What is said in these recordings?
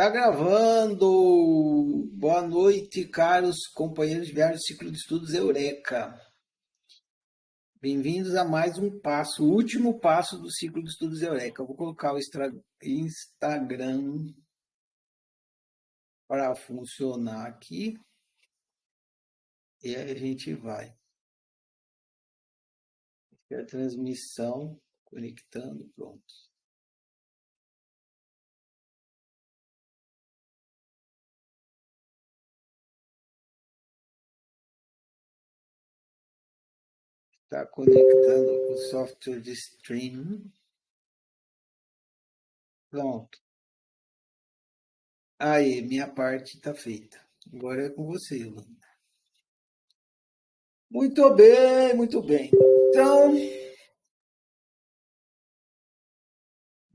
Tá gravando! Boa noite, caros companheiros de viagem do Ciclo de Estudos Eureka. Bem-vindos a mais um passo, o último passo do Ciclo de Estudos Eureka. Eu vou colocar o Instagram para funcionar aqui e aí a gente vai. A transmissão, conectando, pronto. Está conectando o software de streaming. Pronto. Aí, minha parte está feita. Agora é com você, Ilana. Muito bem, muito bem. Então,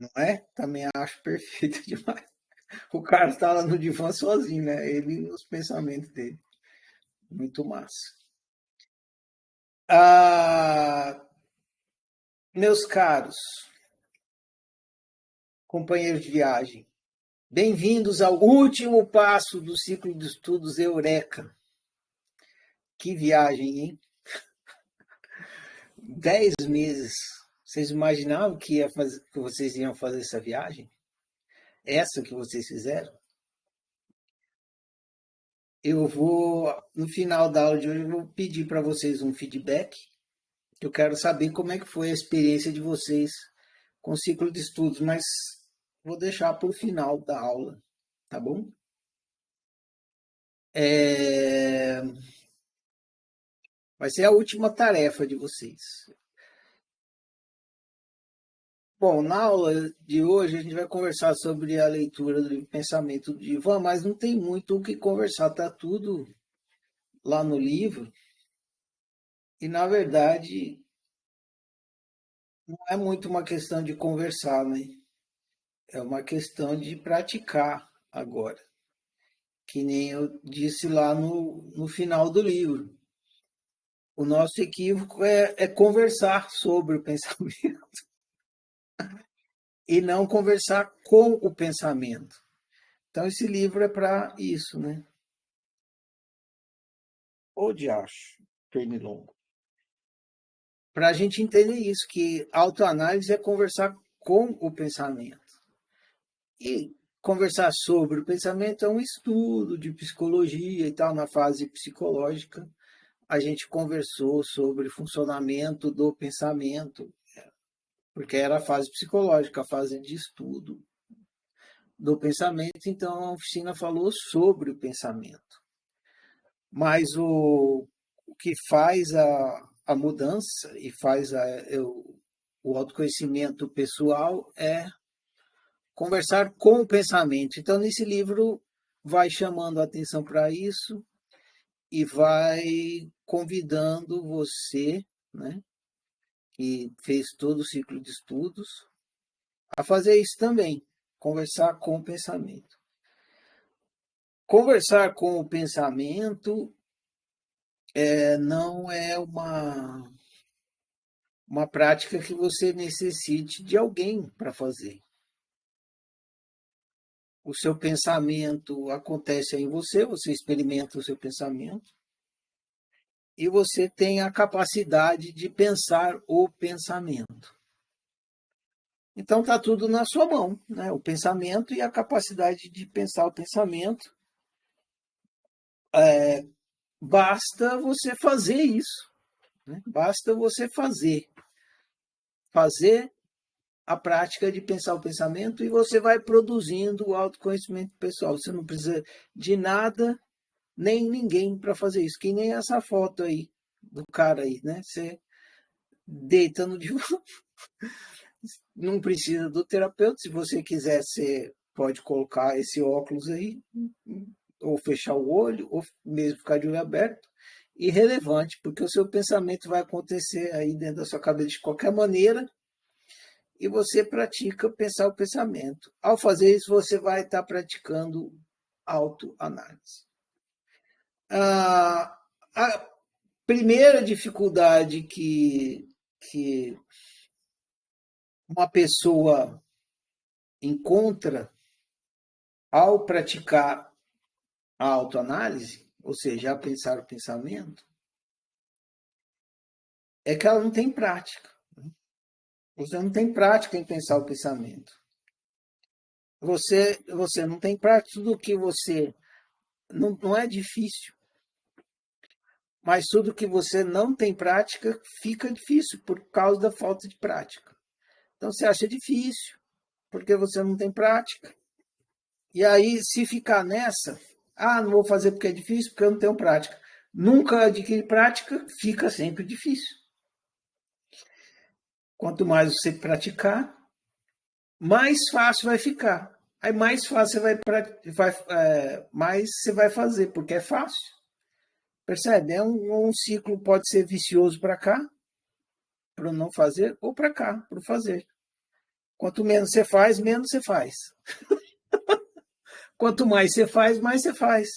não é? Também acho perfeito demais. O cara está lá no divã sozinho, né? Ele nos pensamentos dele. Muito massa. Ah, meus caros companheiros de viagem, bem-vindos ao último passo do ciclo de estudos Eureka. Que viagem, hein? 10 meses. Vocês imaginavam que vocês iam fazer essa viagem? Essa que vocês fizeram? No final da aula de hoje, eu vou pedir para vocês um feedback. Eu quero saber como é que foi a experiência de vocês com o ciclo de estudos, mas vou deixar para o final da aula, tá bom? Vai ser a última tarefa de vocês. Bom, na aula de hoje a gente vai conversar sobre a leitura do livro Pensamento de Ivan, mas não tem muito o que conversar, tá tudo lá no livro. E na verdade não é muito uma questão de conversar, né? É uma questão de praticar agora, que nem eu disse lá no final do livro. O nosso equívoco é conversar sobre o pensamento e não conversar com o pensamento. Então, esse livro é para isso, né? Ou de acho, pernilongo. Para a gente entender isso, que autoanálise é conversar com o pensamento. E conversar sobre o pensamento é um estudo de psicologia e tal, na fase psicológica. A gente conversou sobre o funcionamento do pensamento, porque era a fase psicológica, a fase de estudo do pensamento, então a oficina falou sobre o pensamento. Mas o que faz a mudança e faz o autoconhecimento pessoal é conversar com o pensamento. Então, nesse livro, vai chamando a atenção para isso e vai convidando você, né, que fez todo o ciclo de estudos, a fazer isso também, conversar com o pensamento. Conversar com o pensamento não é uma prática que você necessite de alguém para fazer. O seu pensamento acontece em você, você experimenta o seu pensamento, e você tem a capacidade de pensar o pensamento. Então está tudo na sua mão, né? O pensamento e a capacidade de pensar o pensamento. Basta você fazer isso, né? Basta você fazer a prática de pensar o pensamento e você vai produzindo o autoconhecimento pessoal. Você não precisa de nada nem ninguém para fazer isso. Que nem essa foto aí do cara aí, né? Você deita no divã, não precisa do terapeuta. Se você quiser, você pode colocar esse óculos aí, ou fechar o olho, ou mesmo ficar de olho aberto. Irrelevante, porque o seu pensamento vai acontecer aí dentro da sua cabeça de qualquer maneira e você pratica pensar o pensamento. Ao fazer isso, você vai estar praticando autoanálise. A primeira dificuldade que uma pessoa encontra ao praticar a autoanálise, ou seja, a pensar o pensamento, é que ela não tem prática. Você não tem prática em pensar o pensamento. Você não tem prática, tudo que você. Não é difícil, mas tudo que você não tem prática fica difícil por causa da falta de prática. Então você acha difícil, porque você não tem prática. E aí, se ficar nessa, não vou fazer porque é difícil, porque eu não tenho prática. Nunca adquire prática, fica sempre difícil. Quanto mais você praticar, mais fácil vai ficar. Aí mais fácil mais você vai fazer, porque é fácil. Percebe? É um ciclo, pode ser vicioso para cá, para não fazer, ou para cá, para fazer. Quanto menos você faz, menos você faz. Quanto mais você faz, mais você faz.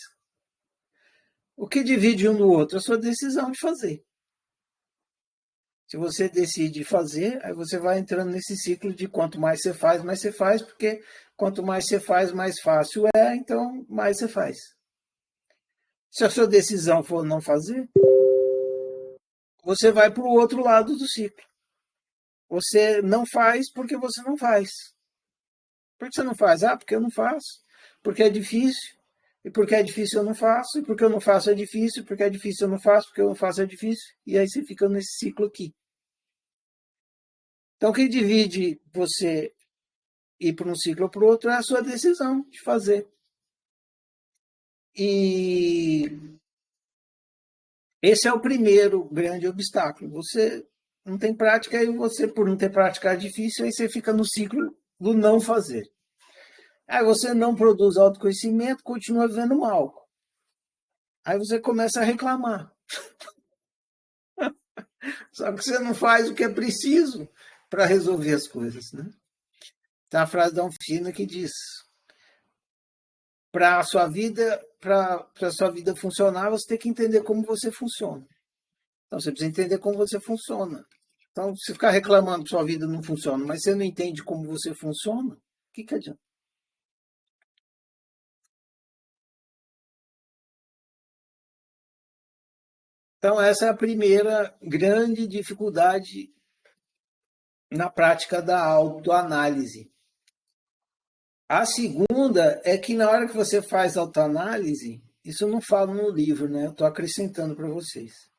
O que divide um do outro? A sua decisão de fazer. Se você decide fazer, aí você vai entrando nesse ciclo de quanto mais você faz, porque quanto mais você faz, mais fácil é, então mais você faz. Se a sua decisão for não fazer, você vai para o outro lado do ciclo. Você não faz porque você não faz. Por que você não faz? Porque eu não faço. Porque é difícil. E porque é difícil eu não faço. E porque eu não faço é difícil. Porque é difícil eu não faço. Porque eu não faço é difícil. E aí você fica nesse ciclo aqui. Então, o que divide você ir para um ciclo ou para o outro é a sua decisão de fazer. E esse é o primeiro grande obstáculo. Você não tem prática e você, por não ter prática, é difícil, aí você fica no ciclo do não fazer. Aí você não produz autoconhecimento, continua vivendo mal. Aí você começa a reclamar. Só que você não faz o que é preciso para resolver as coisas. Né? Tem a frase da oficina que diz: para a sua vida funcionar, você tem que entender como você funciona. Então você precisa entender como você funciona. Então, se ficar reclamando que sua vida não funciona, mas você não entende como você funciona, o que adianta? Então, essa é a primeira grande dificuldade na prática da autoanálise. A segunda é que na hora que você faz autoanálise, isso eu não falo no livro, né? Eu estou acrescentando para vocês.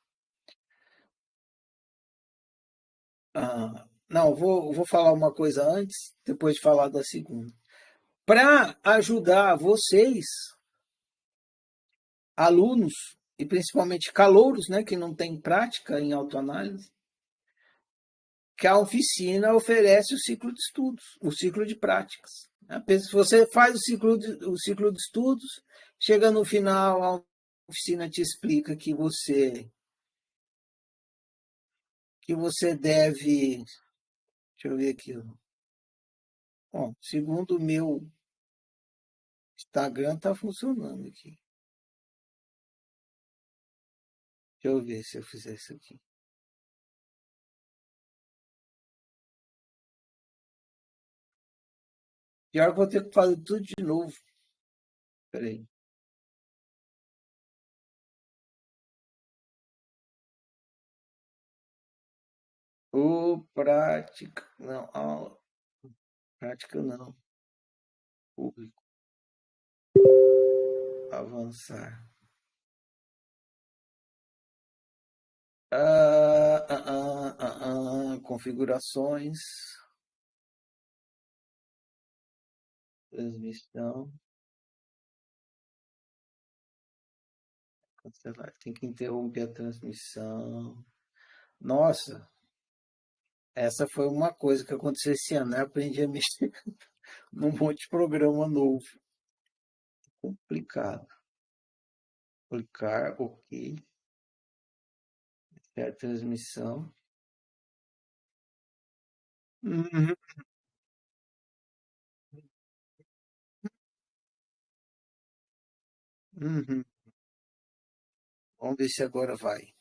Não, vou falar uma coisa antes, depois de falar da segunda. Para ajudar vocês, alunos, e principalmente calouros, né, que não têm prática em autoanálise, que a oficina oferece o ciclo de estudos, o ciclo de práticas. Se você faz o ciclo de estudos, chega no final, a oficina te explica que você deve. Deixa eu ver aqui. Bom, segundo o meu Instagram, está funcionando aqui. Deixa eu ver se eu fizer isso aqui. Pior que vou ter que fazer tudo de novo. Peraí. Prática. Não, aula. Prática não. Público. Avançar. Configurações. Transmissão. Cancelar. Tem que interromper a transmissão. Nossa, essa foi uma coisa que aconteceu esse ano, né? Eu aprendi a mexer num monte de programa novo. Complicado. Clicar, ok. É a transmissão. Uhum, uhum. Vamos ver se agora vai.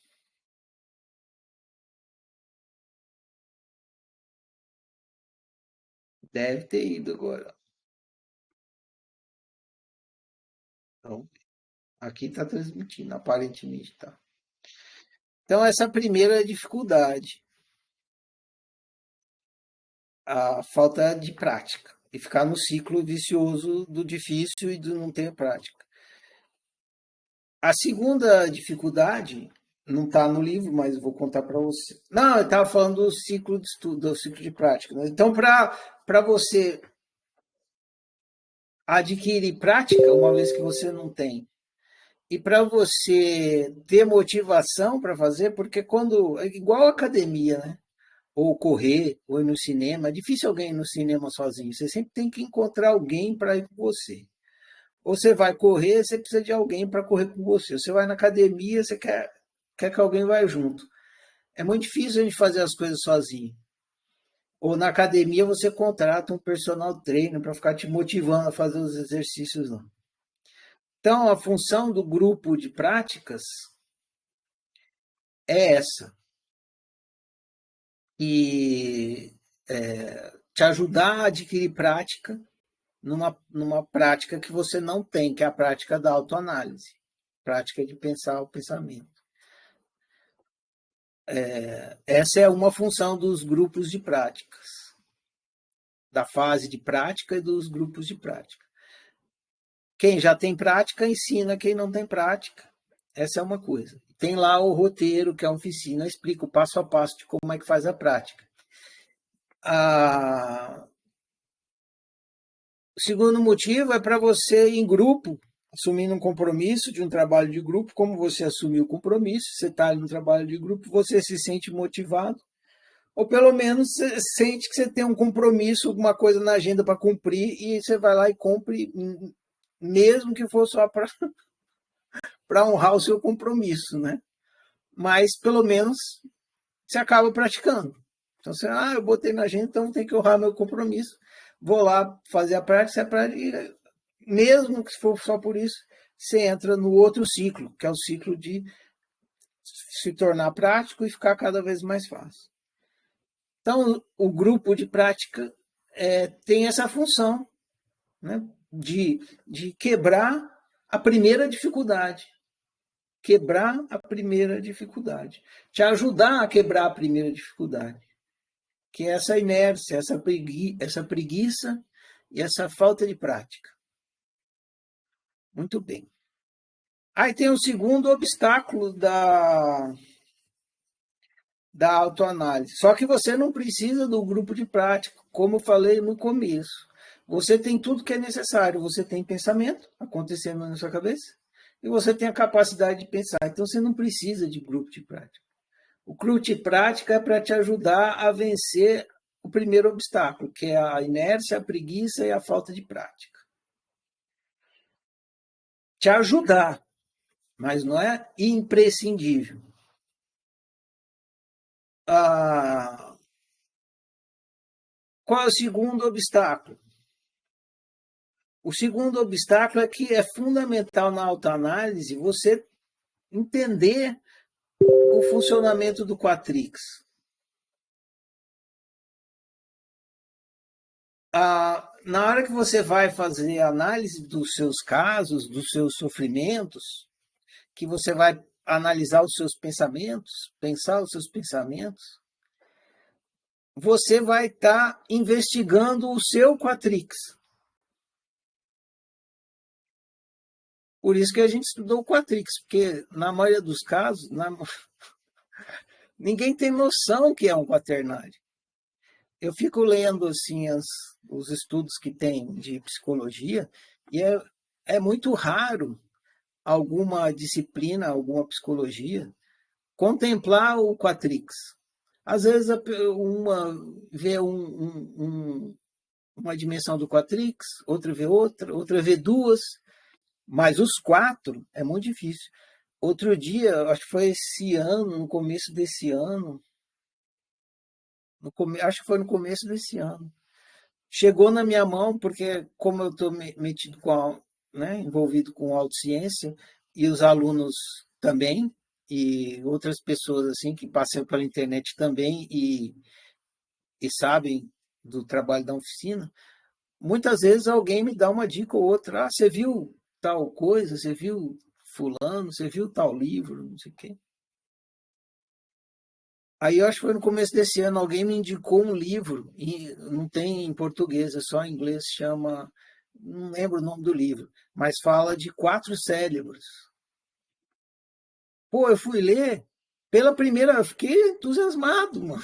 Deve ter ido agora. Então, aqui está transmitindo, aparentemente tá. Então, essa primeira dificuldade, a falta de prática. E ficar no ciclo vicioso do difícil e do não ter prática. A segunda dificuldade, não está no livro, mas vou contar para você. Não, eu estava falando do ciclo de estudo, do ciclo de prática. Né? Então, para você adquirir prática, uma vez que você não tem, e para você ter motivação para fazer, porque quando. É igual a academia, né? Ou correr, ou ir no cinema. É difícil alguém ir no cinema sozinho. Você sempre tem que encontrar alguém para ir com você. Ou você vai correr, você precisa de alguém para correr com você. Você vai na academia, você quer que alguém vá junto. É muito difícil a gente fazer as coisas sozinho. Ou na academia você contrata um personal trainer para ficar te motivando a fazer os exercícios lá. Então, a função do grupo de práticas é essa. E te ajudar a adquirir prática numa prática que você não tem, que é a prática da autoanálise. Prática de pensar o pensamento. Essa é uma função dos grupos de práticas, da fase de prática e dos grupos de prática. Quem já tem prática ensina quem não tem prática. Essa é uma coisa. Tem lá o roteiro, que é a oficina, explica o passo a passo de como é que faz a prática. O segundo motivo é para você, em grupo, assumindo um compromisso de um trabalho de grupo, como você assumiu o compromisso, você está no trabalho de grupo, você se sente motivado, ou pelo menos você sente que você tem um compromisso, alguma coisa na agenda para cumprir, e você vai lá e cumpre, mesmo que for só para honrar o seu compromisso, né? Mas pelo menos você acaba praticando. Então você, eu botei na agenda, então tem que honrar meu compromisso. Vou lá fazer a prática, mesmo que for só por isso, você entra no outro ciclo, que é o ciclo de se tornar prático e ficar cada vez mais fácil. Então, o grupo de prática tem essa função, né, de quebrar a primeira dificuldade. Quebrar a primeira dificuldade. Te ajudar a quebrar a primeira dificuldade. Que é essa inércia, essa preguiça e essa falta de prática. Muito bem. Aí tem o segundo obstáculo da autoanálise. Só que você não precisa do grupo de prática, como eu falei no começo. Você tem tudo que é necessário. Você tem pensamento acontecendo na sua cabeça e você tem a capacidade de pensar. Então você não precisa de grupo de prática. O grupo de prática é para te ajudar a vencer o primeiro obstáculo, que é a inércia, a preguiça e a falta de prática. Te ajudar, mas não é imprescindível. Qual é o segundo obstáculo? O segundo obstáculo é que é fundamental na autoanálise você entender o funcionamento do quatrix. Na hora que você vai fazer a análise dos seus casos, dos seus sofrimentos, que você vai analisar os seus pensamentos, pensar os seus pensamentos, você vai estar investigando o seu quatrix. Por isso que a gente estudou o quatrix, porque na maioria dos casos, ninguém tem noção que é um quaternário. Eu fico lendo assim os estudos que tem de psicologia e é muito raro alguma disciplina, alguma psicologia contemplar o quatrix. Às vezes uma vê uma dimensão do quatrix, outra vê outra vê duas, mas os quatro é muito difícil. Outro dia, acho que foi esse ano, no começo desse ano, acho que foi no começo desse ano, chegou na minha mão, porque como eu estou metido envolvido com autociência, e os alunos também, e outras pessoas assim que passam pela internet também e sabem do trabalho da oficina, muitas vezes alguém me dá uma dica ou outra. Você viu tal coisa, você viu fulano, você viu tal livro, não sei o quê. Aí eu acho que foi no começo desse ano, alguém me indicou um livro, e não tem em português, é só em inglês, chama, não lembro o nome do livro, mas fala de quatro cérebros. Pô, eu fui ler, pela primeira, eu fiquei entusiasmado, mano,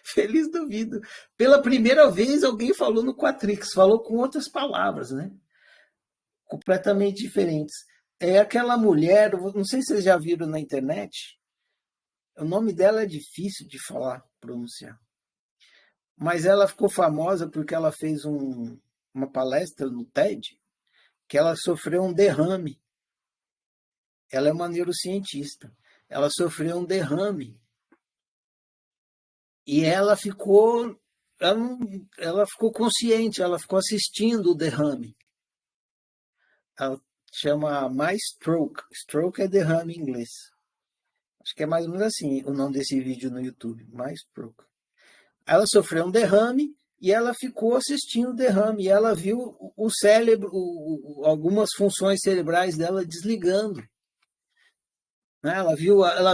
feliz da vida. Pela primeira vez alguém falou no Quatrix, falou com outras palavras, né? Completamente diferentes. É aquela mulher, não sei se vocês já viram na internet, o nome dela é difícil de falar, pronunciar. Mas ela ficou famosa porque ela fez uma palestra no TED que ela sofreu um derrame. Ela é uma neurocientista. Ela sofreu um derrame e ela, ela ficou consciente, ela ficou assistindo o derrame. Ela chama My Stroke. Stroke é derrame em inglês. Acho que é mais ou menos assim o nome desse vídeo no YouTube. My Stroke. Ela sofreu um derrame e ela ficou assistindo o derrame. E ela viu o cérebro, algumas funções cerebrais dela desligando. Né? Ela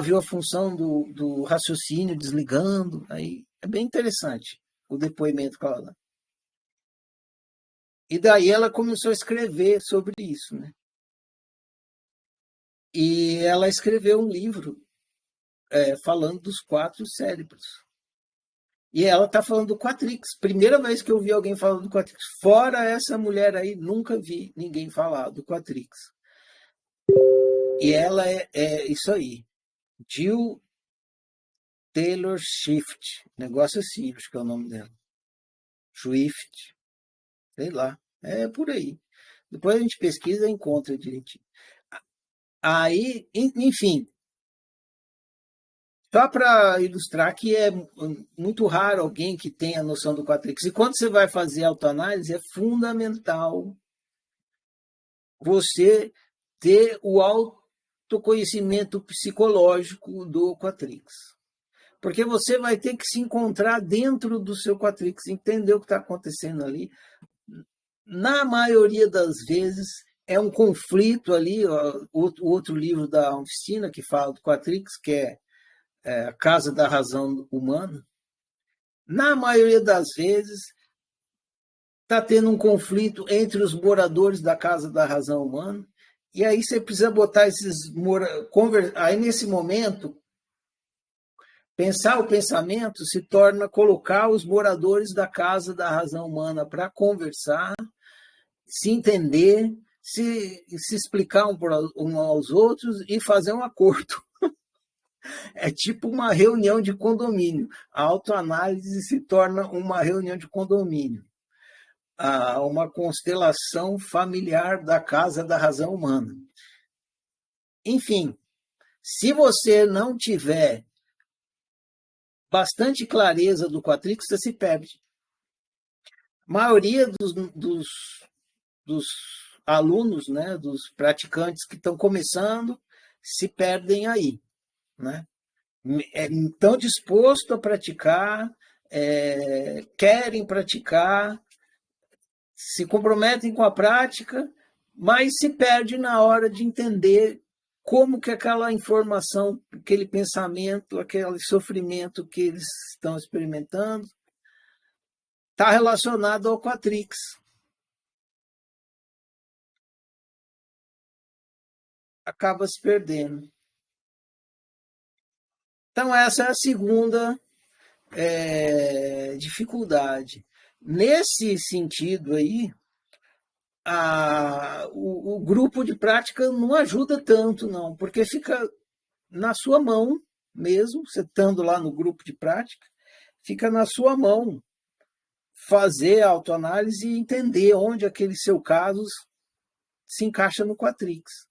viu a função do raciocínio desligando. Aí é bem interessante o depoimento que ela dá. E daí ela começou a escrever sobre isso. Né? E ela escreveu um livro falando dos quatro cérebros. E ela está falando do Quatrix. Primeira vez que eu vi alguém falando do Quatrix. Fora essa mulher aí, nunca vi ninguém falar do Quatrix. E ela é isso aí. Jill Taylor Swift. Negócio assim, acho que é o nome dela. Swift. Sei lá. É por aí. Depois a gente pesquisa e encontra direitinho. Aí, enfim, só para ilustrar que é muito raro alguém que tenha a noção do Quatrix. E quando você vai fazer autoanálise, é fundamental você ter o autoconhecimento psicológico do Quatrix. Porque você vai ter que se encontrar dentro do seu Quatrix, entender o que está acontecendo ali. Na maioria das vezes, é um conflito ali. Ó, outro livro da oficina que fala do Quatrix, que é A Casa da Razão Humana. Na maioria das vezes, está tendo um conflito entre os moradores da Casa da Razão Humana, e aí você precisa botar aí nesse momento, pensar o pensamento se torna colocar os moradores da Casa da Razão Humana para conversar, se entender, se explicar um aos outros e fazer um acordo. É tipo uma reunião de condomínio. A autoanálise se torna uma reunião de condomínio. Uma constelação familiar da Casa da Razão Humana. Enfim, se você não tiver bastante clareza do Quatrix, você se perde. A maioria dos alunos, né, dos praticantes que estão começando, se perdem aí. Né? Estão dispostos a praticar, querem praticar, se comprometem com a prática, mas se perde na hora de entender como que aquela informação, aquele pensamento, aquele sofrimento que eles estão experimentando está relacionado ao Quatrix. Acaba se perdendo. Então, essa é a segunda dificuldade. Nesse sentido aí, o grupo de prática não ajuda tanto, não, porque fica na sua mão mesmo, você estando lá no grupo de prática, fica na sua mão fazer a autoanálise e entender onde aquele seu caso se encaixa no Quatrix.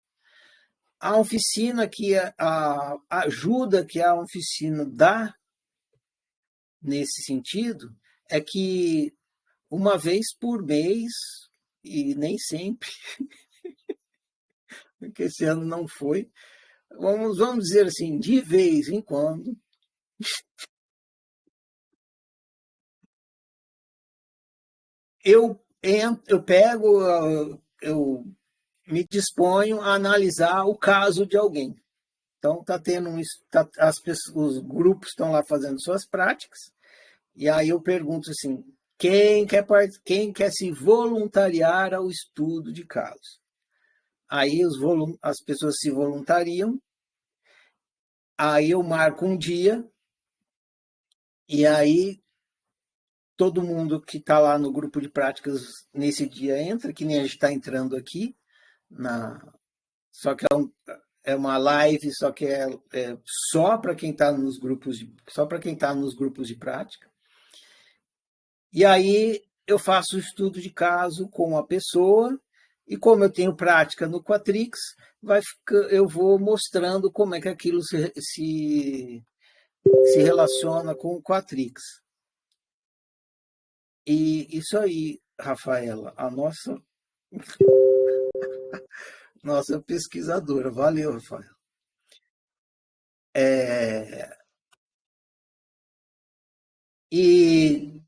A oficina a ajuda que a oficina dá nesse sentido é que uma vez por mês, e nem sempre, porque esse ano não foi, vamos dizer assim, de vez em quando, eu pego, eu me disponho a analisar o caso de alguém. Então, os grupos estão lá fazendo suas práticas, e aí eu pergunto assim, quem quer se voluntariar ao estudo de casos? Aí as pessoas se voluntariam, aí eu marco um dia, e aí todo mundo que está lá no grupo de práticas nesse dia entra, que nem a gente está entrando aqui, só que é uma live, só que é só para quem está nos grupos só para quem está nos grupos de prática. E aí eu faço o estudo de caso com a pessoa, e como eu tenho prática no Quatrix, eu vou mostrando como é que aquilo se relaciona com o Quatrix. E isso aí, Rafaela, a nossa pesquisadora. Valeu, Rafael. E,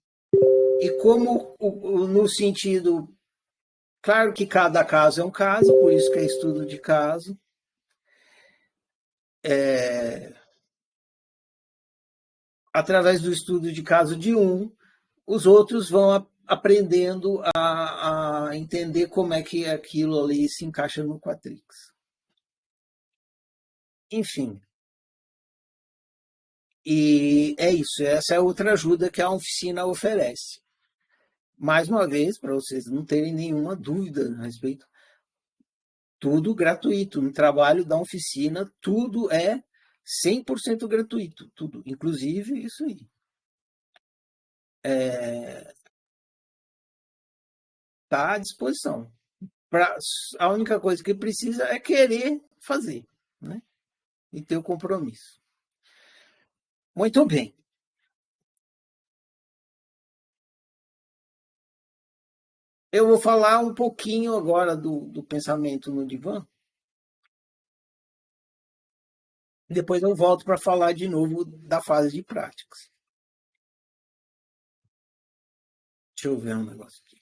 e como no sentido, claro que cada caso é um caso, por isso que é estudo de caso. Através do estudo de caso de um, os outros vão aprendendo a entender como é que aquilo ali se encaixa no Quatrix. Enfim, e é isso. Essa é outra ajuda que a oficina oferece. Mais uma vez, para vocês não terem nenhuma dúvida a respeito, tudo gratuito. No trabalho da oficina, tudo é 100% gratuito. Tudo, inclusive isso aí. Está à disposição. A única coisa que precisa é querer fazer, né? E ter o compromisso. Muito bem. Eu vou falar um pouquinho agora do pensamento no divã. Depois eu volto para falar de novo da fase de práticas. Deixa eu ver um negócio aqui.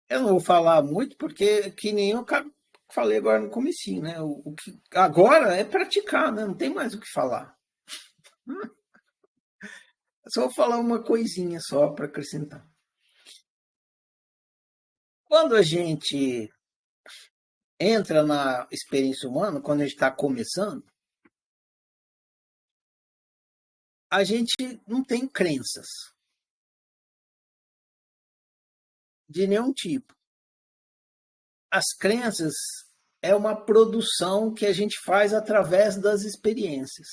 Eu não vou falar muito, porque que nem eu falei agora no comecinho, né? O que agora é praticar, né? Não tem mais o que falar. Eu só vou falar uma coisinha só para acrescentar. Quando a gente entra na experiência humana, quando a gente está começando, a gente não tem crenças de nenhum tipo. As crenças é uma produção que a gente faz através das experiências.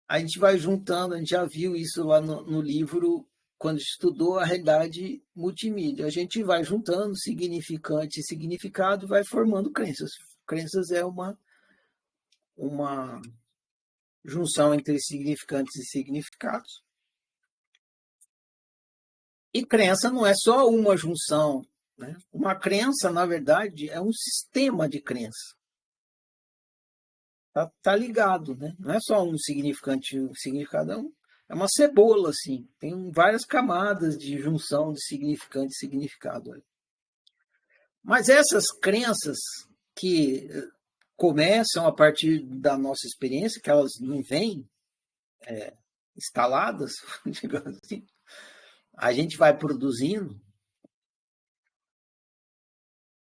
A gente vai juntando, a gente já viu isso lá no livro, quando estudou a realidade multimídia. A gente vai juntando significante e significado, vai formando crenças. Crenças é uma junção entre significantes e significados. E crença não é só uma junção, né? Uma crença, na verdade, é um sistema de crença. Tá ligado, né? Não é só um significante, um significado é uma cebola, assim. Tem várias camadas de junção de significante e significado. Mas essas crenças que começam a partir da nossa experiência, que elas não vêm instaladas, digamos assim, a gente vai produzindo,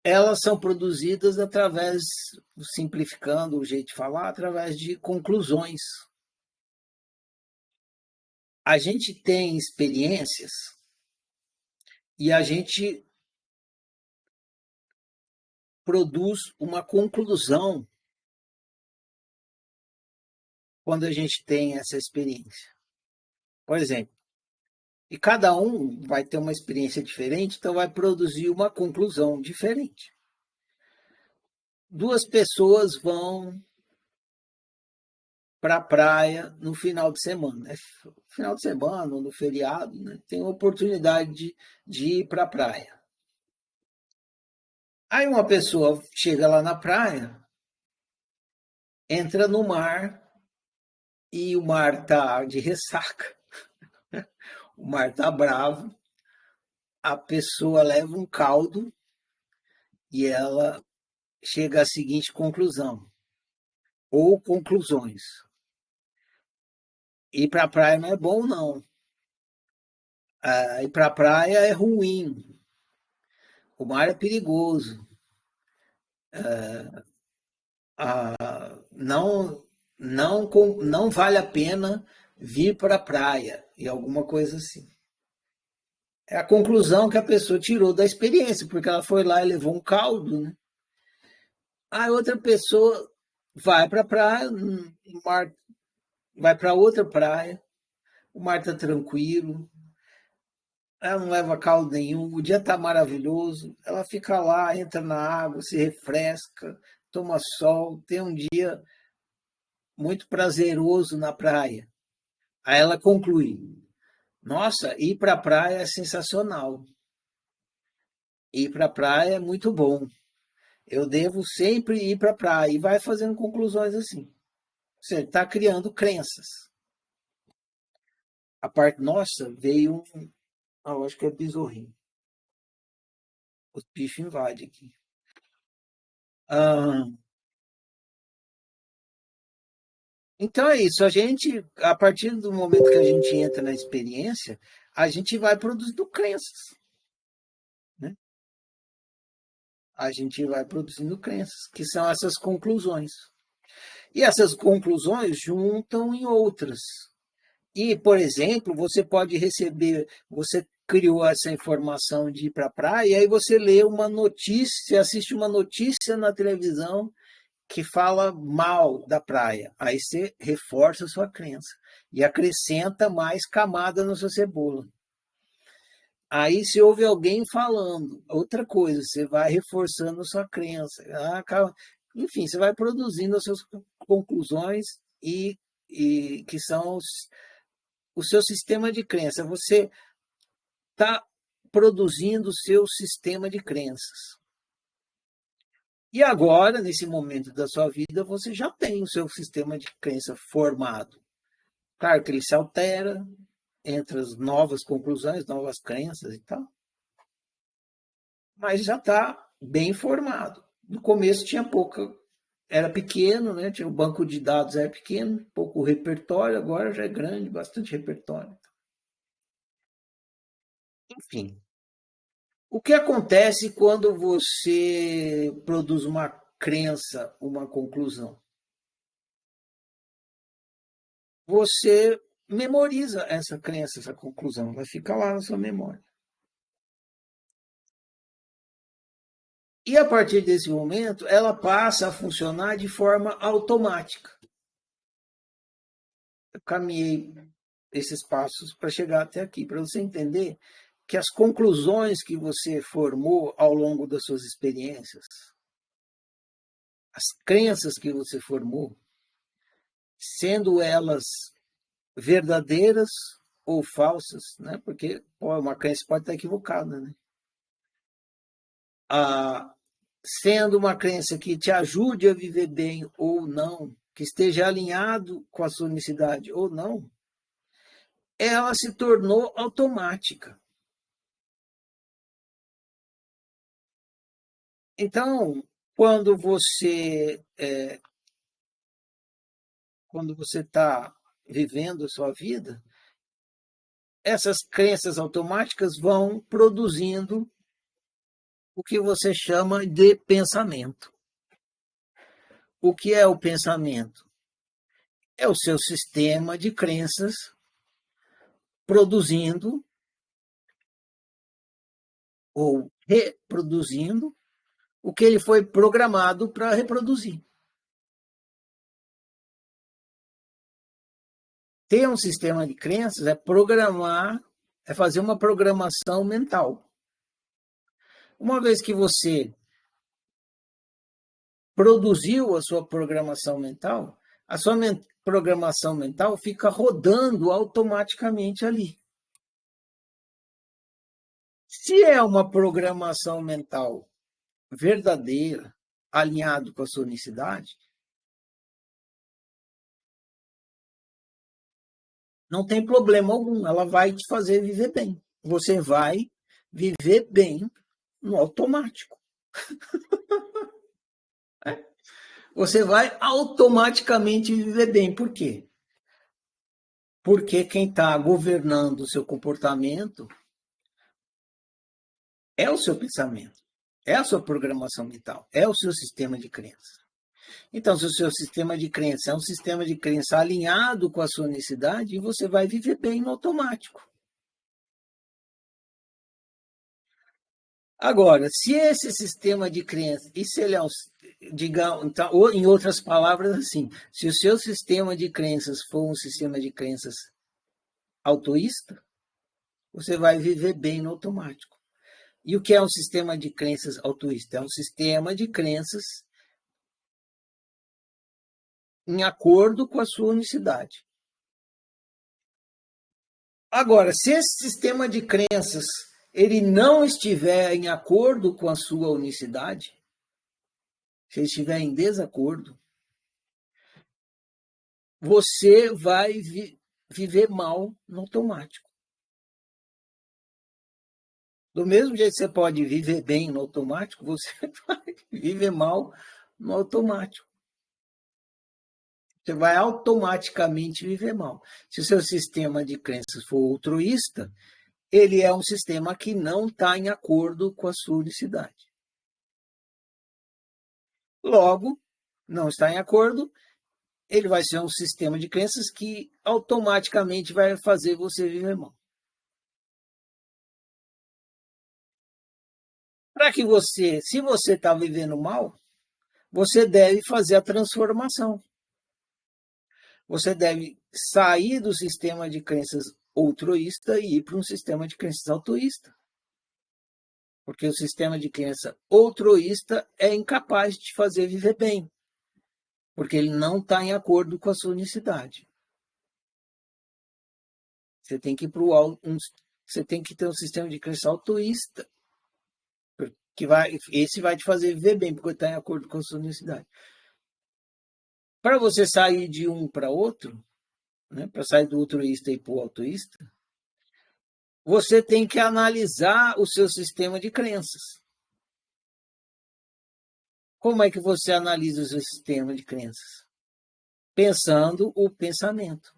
elas são produzidas através, simplificando o jeito de falar, através de conclusões. A gente tem experiências e a gente produz uma conclusão quando a gente tem essa experiência. Por exemplo, e cada um vai ter uma experiência diferente, então vai produzir uma conclusão diferente. Duas pessoas vão para a praia no final de semana. Final de semana ou no feriado, né? Tem a oportunidade de ir para a praia. Aí uma pessoa chega lá na praia, entra no mar e o mar está de ressaca. o mar está bravo, a pessoa leva um caldo e ela chega à seguinte conclusão, ou conclusões. Ir para a praia não é bom, não. Ir para a praia é ruim. O mar é perigoso. Não vale a pena vir para a praia, e alguma coisa assim. É a conclusão que a pessoa tirou da experiência, porque ela foi lá e levou um caldo, né? Aí outra pessoa vai para a praia, o mar vai para outra praia, o mar está tranquilo, ela não leva caldo nenhum, o dia está maravilhoso, ela fica lá, entra na água, se refresca, toma sol, tem um dia muito prazeroso na praia. Aí ela conclui: nossa, ir para a praia é sensacional. Ir para a praia é muito bom. Eu devo sempre ir para a praia. E vai fazendo conclusões assim. Você está criando crenças. A parte nossa veio um. Eu acho que é besorrinho. Os bichos invadem aqui. Ah, então é isso. A gente, a partir do momento que a gente entra na experiência, a gente vai produzindo crenças. Né? A gente vai produzindo crenças, que são essas conclusões. E essas conclusões juntam em outras. E, por exemplo, você pode receber, você criou essa informação de ir para a praia, e aí você lê uma notícia, assiste uma notícia na televisão que fala mal da praia. Aí você reforça a sua crença e acrescenta mais camada na sua cebola. Aí, se ouve alguém falando outra coisa, você vai reforçando a sua crença. Enfim, você vai produzindo as suas conclusões e que são o seu sistema de crença. Você está produzindo o seu sistema de crenças. E agora, nesse momento da sua vida, você já tem o seu sistema de crença formado. Claro que ele se altera entre as novas conclusões, novas crenças e tal, mas já está bem formado. No começo tinha pouca, era pequeno, né? Tinha o banco de dados era pequeno, pouco repertório, agora já é grande, bastante repertório. Enfim, o que acontece quando você produz uma crença, uma conclusão? Você memoriza essa crença, essa conclusão, vai ficar lá na sua memória. E a partir desse momento, ela passa a funcionar de forma automática. Eu caminhei esses passos para chegar até aqui, para você entender que as conclusões que você formou ao longo das suas experiências, as crenças que você formou, sendo elas verdadeiras ou falsas, né? Porque uma crença pode estar equivocada, né? Sendo uma crença que te ajude a viver bem ou não, que esteja alinhado com a sua necessidade ou não, ela se tornou automática. Então, quando você está vivendo a sua vida, essas crenças automáticas vão produzindo o que você chama de pensamento. O que é o pensamento? É o seu sistema de crenças produzindo ou reproduzindo o que ele foi programado para reproduzir. Ter um sistema de crenças é programar, é fazer uma programação mental. Uma vez que você produziu a sua programação mental, a sua programação mental fica rodando automaticamente ali. Se é uma programação mental verdadeira, alinhado com a sua unicidade, Não tem problema algum, ela vai te fazer viver bem. Você vai viver bem no automático. Você vai automaticamente viver bem. Por quê? Porque quem está governando o seu comportamento é o seu pensamento, é a sua programação mental, é o seu sistema de crença. Então, se o seu sistema de crença é um sistema de crença alinhado com a sua necessidade, você vai viver bem no automático. Agora, se esse sistema de crença, e se ele é um, digamos, então, ou em outras palavras, assim, se o seu sistema de crenças for um sistema de crenças autoísta, você vai viver bem no automático. E o que é um sistema de crenças autoísta? É um sistema de crenças em acordo com a sua unicidade. Agora, se esse sistema de crenças ele não estiver em acordo com a sua unicidade, se ele estiver em desacordo, você vai viver mal no automático. Do mesmo jeito que você pode viver bem no automático, você vai viver mal no automático. Você vai automaticamente viver mal. Se o seu sistema de crenças for altruísta, ele é um sistema que não está em acordo com a sua unicidade. Logo, não está em acordo, ele vai ser um sistema de crenças que automaticamente vai fazer você viver mal. Para que você, se você está vivendo mal, você deve fazer a transformação. Você deve sair do sistema de crenças altruísta e ir para um sistema de crenças autoísta. Porque o sistema de crença altruísta é incapaz de te fazer viver bem. Porque ele não está em acordo com a sua unicidade. Você tem que ir para você tem que ter um sistema de crença altruísta. Esse vai te fazer viver bem, porque está em acordo com a sua unicidade. Para você sair de um para outro, né, para sair do altruísta e para o autoísta, você tem que analisar o seu sistema de crenças. Como é que você analisa o seu sistema de crenças? Pensando o pensamento.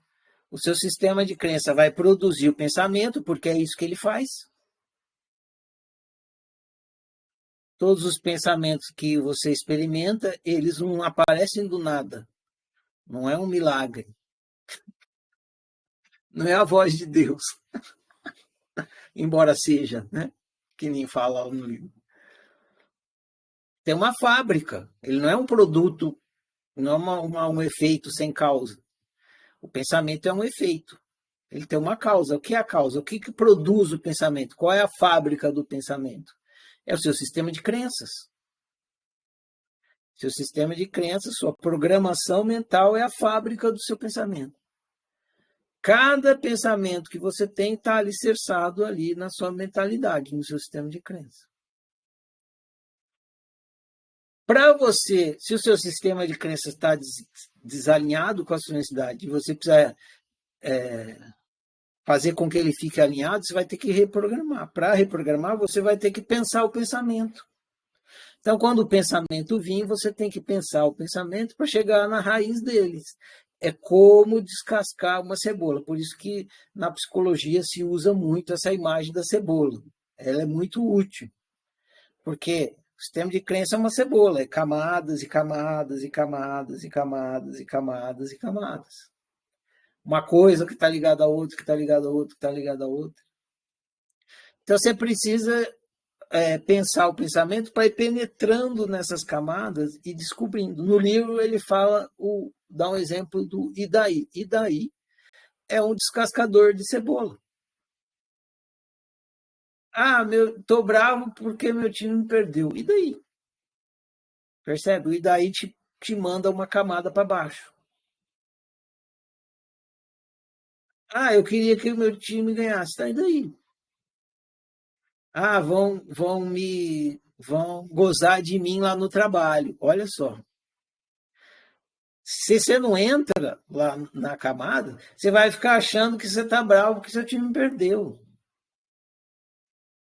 O seu sistema de crença vai produzir o pensamento, porque é isso que ele faz. Todos os pensamentos que você experimenta, eles não aparecem do nada. Não é um milagre. Não é a voz de Deus. Embora seja, né? Que nem fala no livro. Tem uma fábrica. Ele não é um produto, não é um efeito sem causa. O pensamento é um efeito. Ele tem uma causa. O que é a causa? O que produz o pensamento? Qual é a fábrica do pensamento? É o seu sistema de crenças. Seu sistema de crenças, sua programação mental é a fábrica do seu pensamento. Cada pensamento que você tem está alicerçado ali na sua mentalidade, no seu sistema de crença. Para você, se o seu sistema de crença está desalinhado com a sua necessidade e você precisa fazer com que ele fique alinhado, você vai ter que reprogramar. Para reprogramar, você vai ter que pensar o pensamento. Então, quando o pensamento vir, você tem que pensar o pensamento para chegar na raiz deles. É como descascar uma cebola. Por isso que na psicologia se usa muito essa imagem da cebola. Ela é muito útil. Porque o sistema de crença é uma cebola, é camadas e camadas e camadas e camadas e camadas e camadas. Uma coisa que está ligada a outra, que está ligada a outra, que está ligada a outra. Então você precisa pensar o pensamento para ir penetrando nessas camadas e descobrindo. No livro ele dá um exemplo do e daí. E daí é um descascador de cebola. Ah, tô bravo porque meu time perdeu. E daí? Percebe? E daí te manda uma camada para baixo. Ah, eu queria que o meu time ganhasse. Tá, e daí? Ah, vão gozar de mim lá no trabalho. Olha só. Se você não entra lá na camada, você vai ficar achando que você está bravo porque seu time perdeu.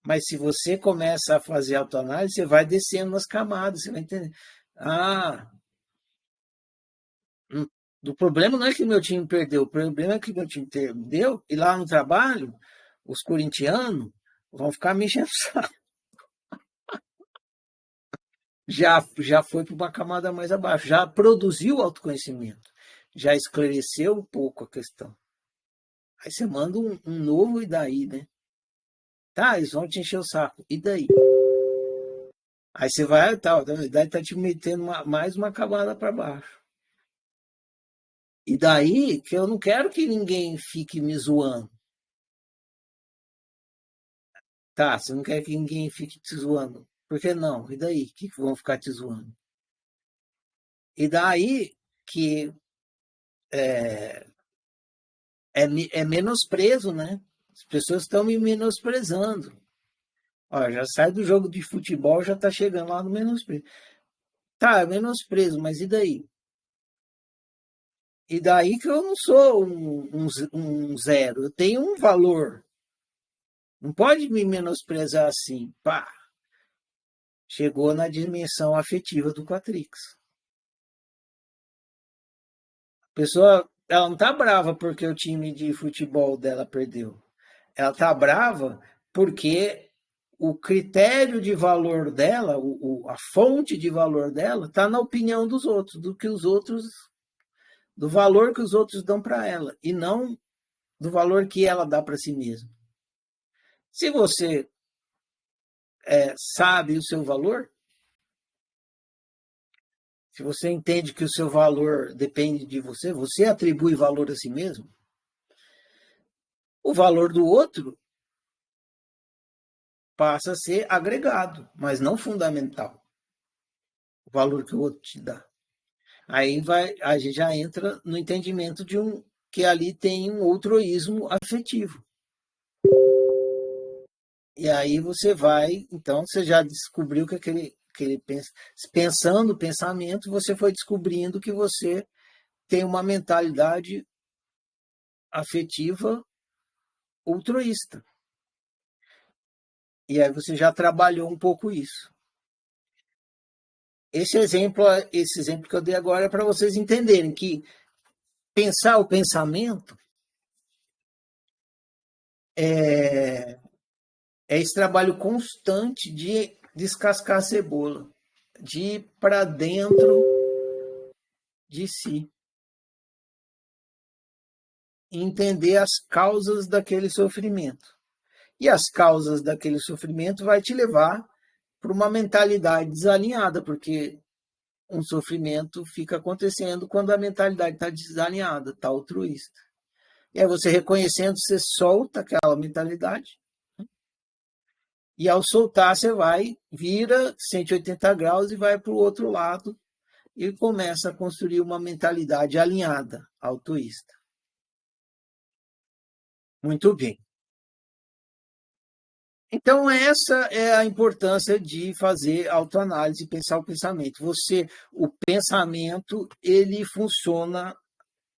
Mas se você começa a fazer autoanálise, você vai descendo nas camadas, você vai entender. Ah, o problema não é que meu time perdeu, o problema é que meu time perdeu, e lá no trabalho, os corintianos vão ficar me enchendo o saco. Já foi para uma camada mais abaixo, já produziu autoconhecimento, já esclareceu um pouco a questão. Aí você manda um novo e daí, né? Tá, eles vão te encher o saco. E daí? Aí você vai, tal, daí tá te metendo mais uma camada para baixo. E daí que eu não quero que ninguém fique me zoando. Tá, você não quer que ninguém fique te zoando. Por que não? E daí? O que vão ficar te zoando? E daí que é menosprezo, né? As pessoas estão me menosprezando. Ó, já sai do jogo de futebol, já tá chegando lá no menosprezo. Tá, é menosprezo, mas e daí? E daí que eu não sou um zero, eu tenho um valor. Não pode me menosprezar assim. Pá, chegou na dimensão afetiva do Quatrix. A pessoa, ela não tá brava porque o time de futebol dela perdeu. Ela tá brava porque o critério de valor dela, a fonte de valor dela, está na opinião dos outros, do valor que os outros dão para ela, e não do valor que ela dá para si mesma. Se você sabe o seu valor, se você entende que o seu valor depende de você, você atribui valor a si mesmo, o valor do outro passa a ser agregado, mas não fundamental. O valor que o outro te dá. Aí a gente já entra no entendimento de que ali tem um outroísmo afetivo. E aí você vai, então você já descobriu que aquele pensando o pensamento, você foi descobrindo que você tem uma mentalidade afetiva altruísta. E aí você já trabalhou um pouco isso. Esse exemplo que eu dei agora é para vocês entenderem que pensar o pensamento é, é esse trabalho constante de descascar a cebola, de ir para dentro de si, entender as causas daquele sofrimento. E as causas daquele sofrimento vai te levar para uma mentalidade desalinhada, porque um sofrimento fica acontecendo quando a mentalidade está desalinhada, está altruísta. E aí você reconhecendo, você solta aquela mentalidade. E ao soltar, você vai, vira 180 graus e vai para o outro lado e começa a construir uma mentalidade alinhada, altruísta. Muito bem. Então, essa é a importância de fazer autoanálise e pensar o pensamento. O pensamento, ele funciona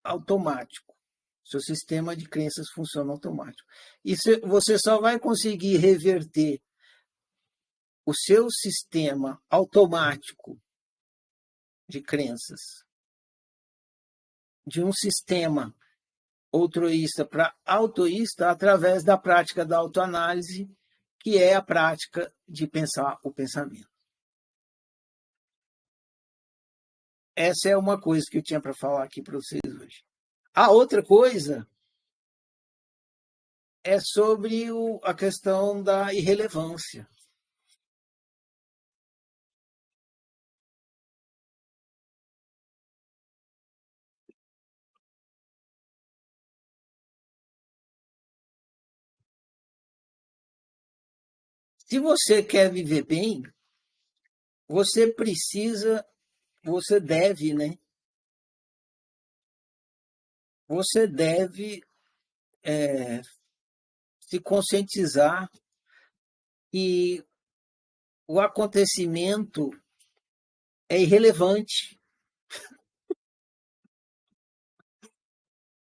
automático. Seu sistema de crenças funciona automático. E você só vai conseguir reverter o seu sistema automático de crenças de um sistema altruísta para autoísta através da prática da autoanálise, que é a prática de pensar o pensamento. Essa é uma coisa que eu tinha para falar aqui para vocês hoje. A outra coisa é sobre a questão da irrelevância. Se você quer viver bem, você precisa, você deve, né? Você deve se conscientizar que o acontecimento é irrelevante.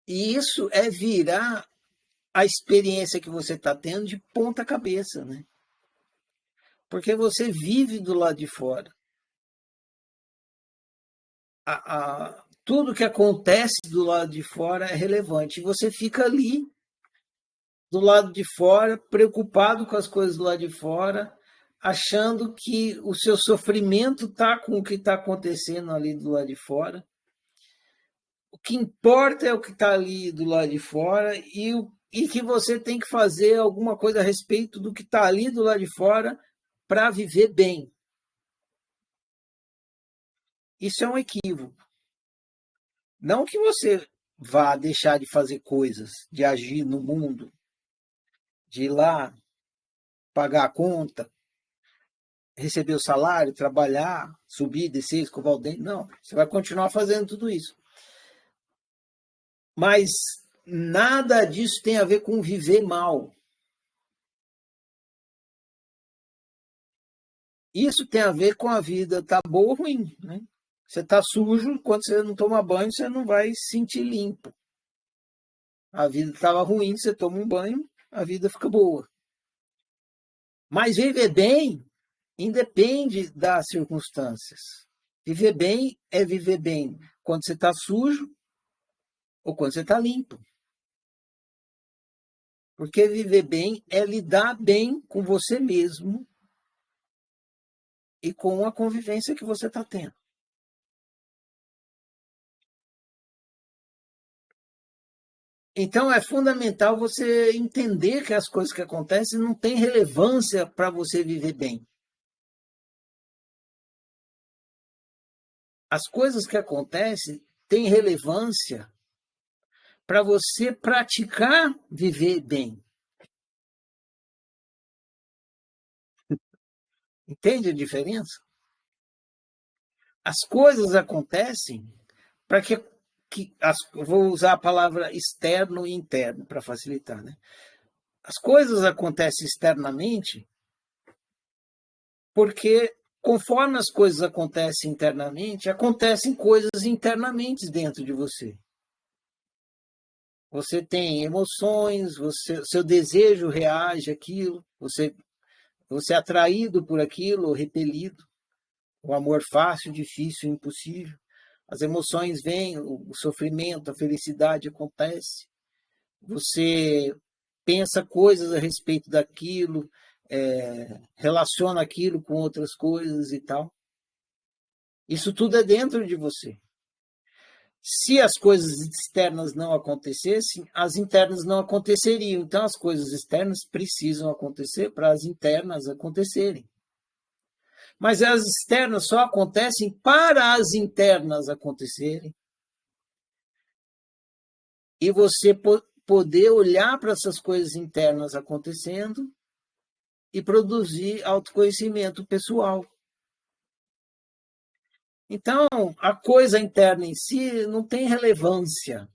E isso é virar a experiência que você está tendo de ponta cabeça, né? Porque você vive do lado de fora. Tudo que acontece do lado de fora é relevante. E você fica ali, do lado de fora, preocupado com as coisas do lado de fora, achando que o seu sofrimento está com o que está acontecendo ali do lado de fora. O que importa é o que está ali do lado de fora e que você tem que fazer alguma coisa a respeito do que está ali do lado de fora para viver bem. Isso é um equívoco. Não que você vá deixar de fazer coisas, de agir no mundo, de ir lá pagar a conta, receber o salário, trabalhar, subir, descer, escovar o dente. Não, você vai continuar fazendo tudo isso. Mas nada disso tem a ver com viver mal. Isso tem a ver com a vida tá boa ou ruim, né? Você tá sujo, quando você não toma banho, você não vai se sentir limpo. A vida estava ruim, você toma um banho, a vida fica boa. Mas viver bem independe das circunstâncias. Viver bem é viver bem quando você está sujo ou quando você está limpo. Porque viver bem é lidar bem com você mesmo e com a convivência que você está tendo. Então é fundamental você entender que as coisas que acontecem não têm relevância para você viver bem. As coisas que acontecem têm relevância para você praticar viver bem. Entende a diferença? As coisas acontecem para vou usar a palavra externo e interno para facilitar, né? As coisas acontecem externamente porque conforme as coisas acontecem internamente, acontecem coisas internamente dentro de você. Você tem emoções, seu desejo reage àquilo, você é atraído por aquilo ou repelido. O amor fácil, difícil, impossível. As emoções vêm, o sofrimento, a felicidade acontece. Você pensa coisas a respeito daquilo, relaciona aquilo com outras coisas e tal. Isso tudo é dentro de você. Se as coisas externas não acontecessem, as internas não aconteceriam. Então, as coisas externas precisam acontecer para as internas acontecerem. Mas as externas só acontecem para as internas acontecerem. E você poder olhar para essas coisas internas acontecendo e produzir autoconhecimento pessoal. Então, a coisa interna em si não tem relevância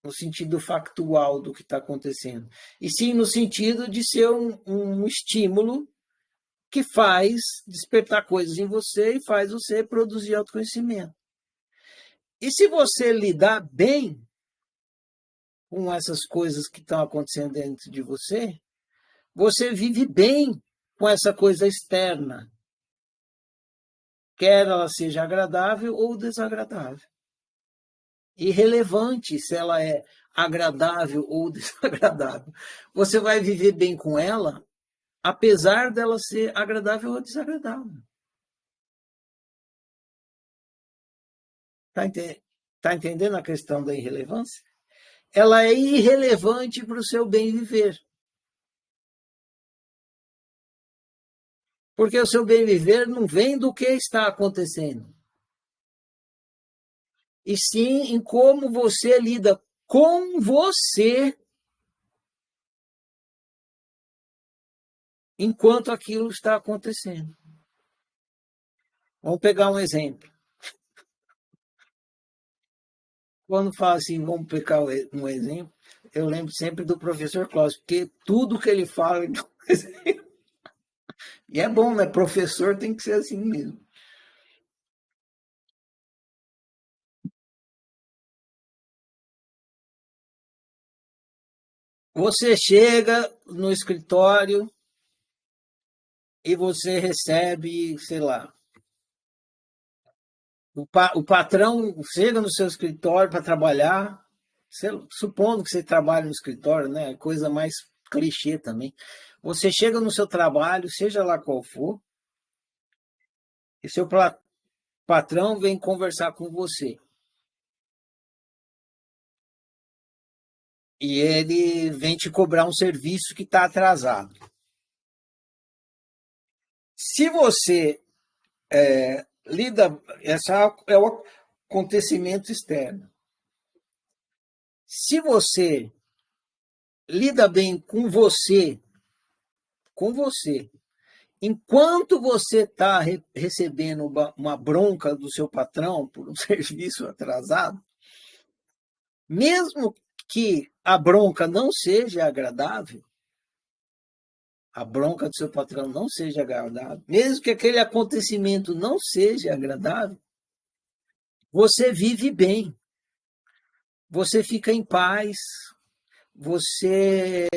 no sentido factual do que está acontecendo, e sim no sentido de ser um estímulo que faz despertar coisas em você e faz você produzir autoconhecimento. E se você lidar bem com essas coisas que estão acontecendo dentro de você, você vive bem com essa coisa externa, quer ela seja agradável ou desagradável. Irrelevante se ela é agradável ou desagradável. Você vai viver bem com ela, apesar dela ser agradável ou desagradável. Tá entendendo a questão da irrelevância? Ela é irrelevante para o seu bem viver. Porque o seu bem viver não vem do que está acontecendo, e sim em como você lida com você enquanto aquilo está acontecendo. Vamos pegar um exemplo. Quando fala assim, vamos pegar um exemplo, eu lembro sempre do professor Cláudio, porque tudo que ele fala, e é bom, né? Professor tem que ser assim mesmo. Você chega no escritório e você recebe, sei lá, o patrão chega no seu escritório para trabalhar, supondo que você trabalha no escritório, né? Coisa mais clichê também. Você chega no seu trabalho, seja lá qual for, e seu patrão vem conversar com você. E ele vem te cobrar um serviço que está atrasado. Se você lida, essa é o acontecimento externo. Se você lida bem com você, enquanto você está recebendo uma bronca do seu patrão por um serviço atrasado, mesmo que a bronca não seja agradável, a bronca do seu patrão não seja agradável, mesmo que aquele acontecimento não seja agradável, você vive bem, você fica em paz, você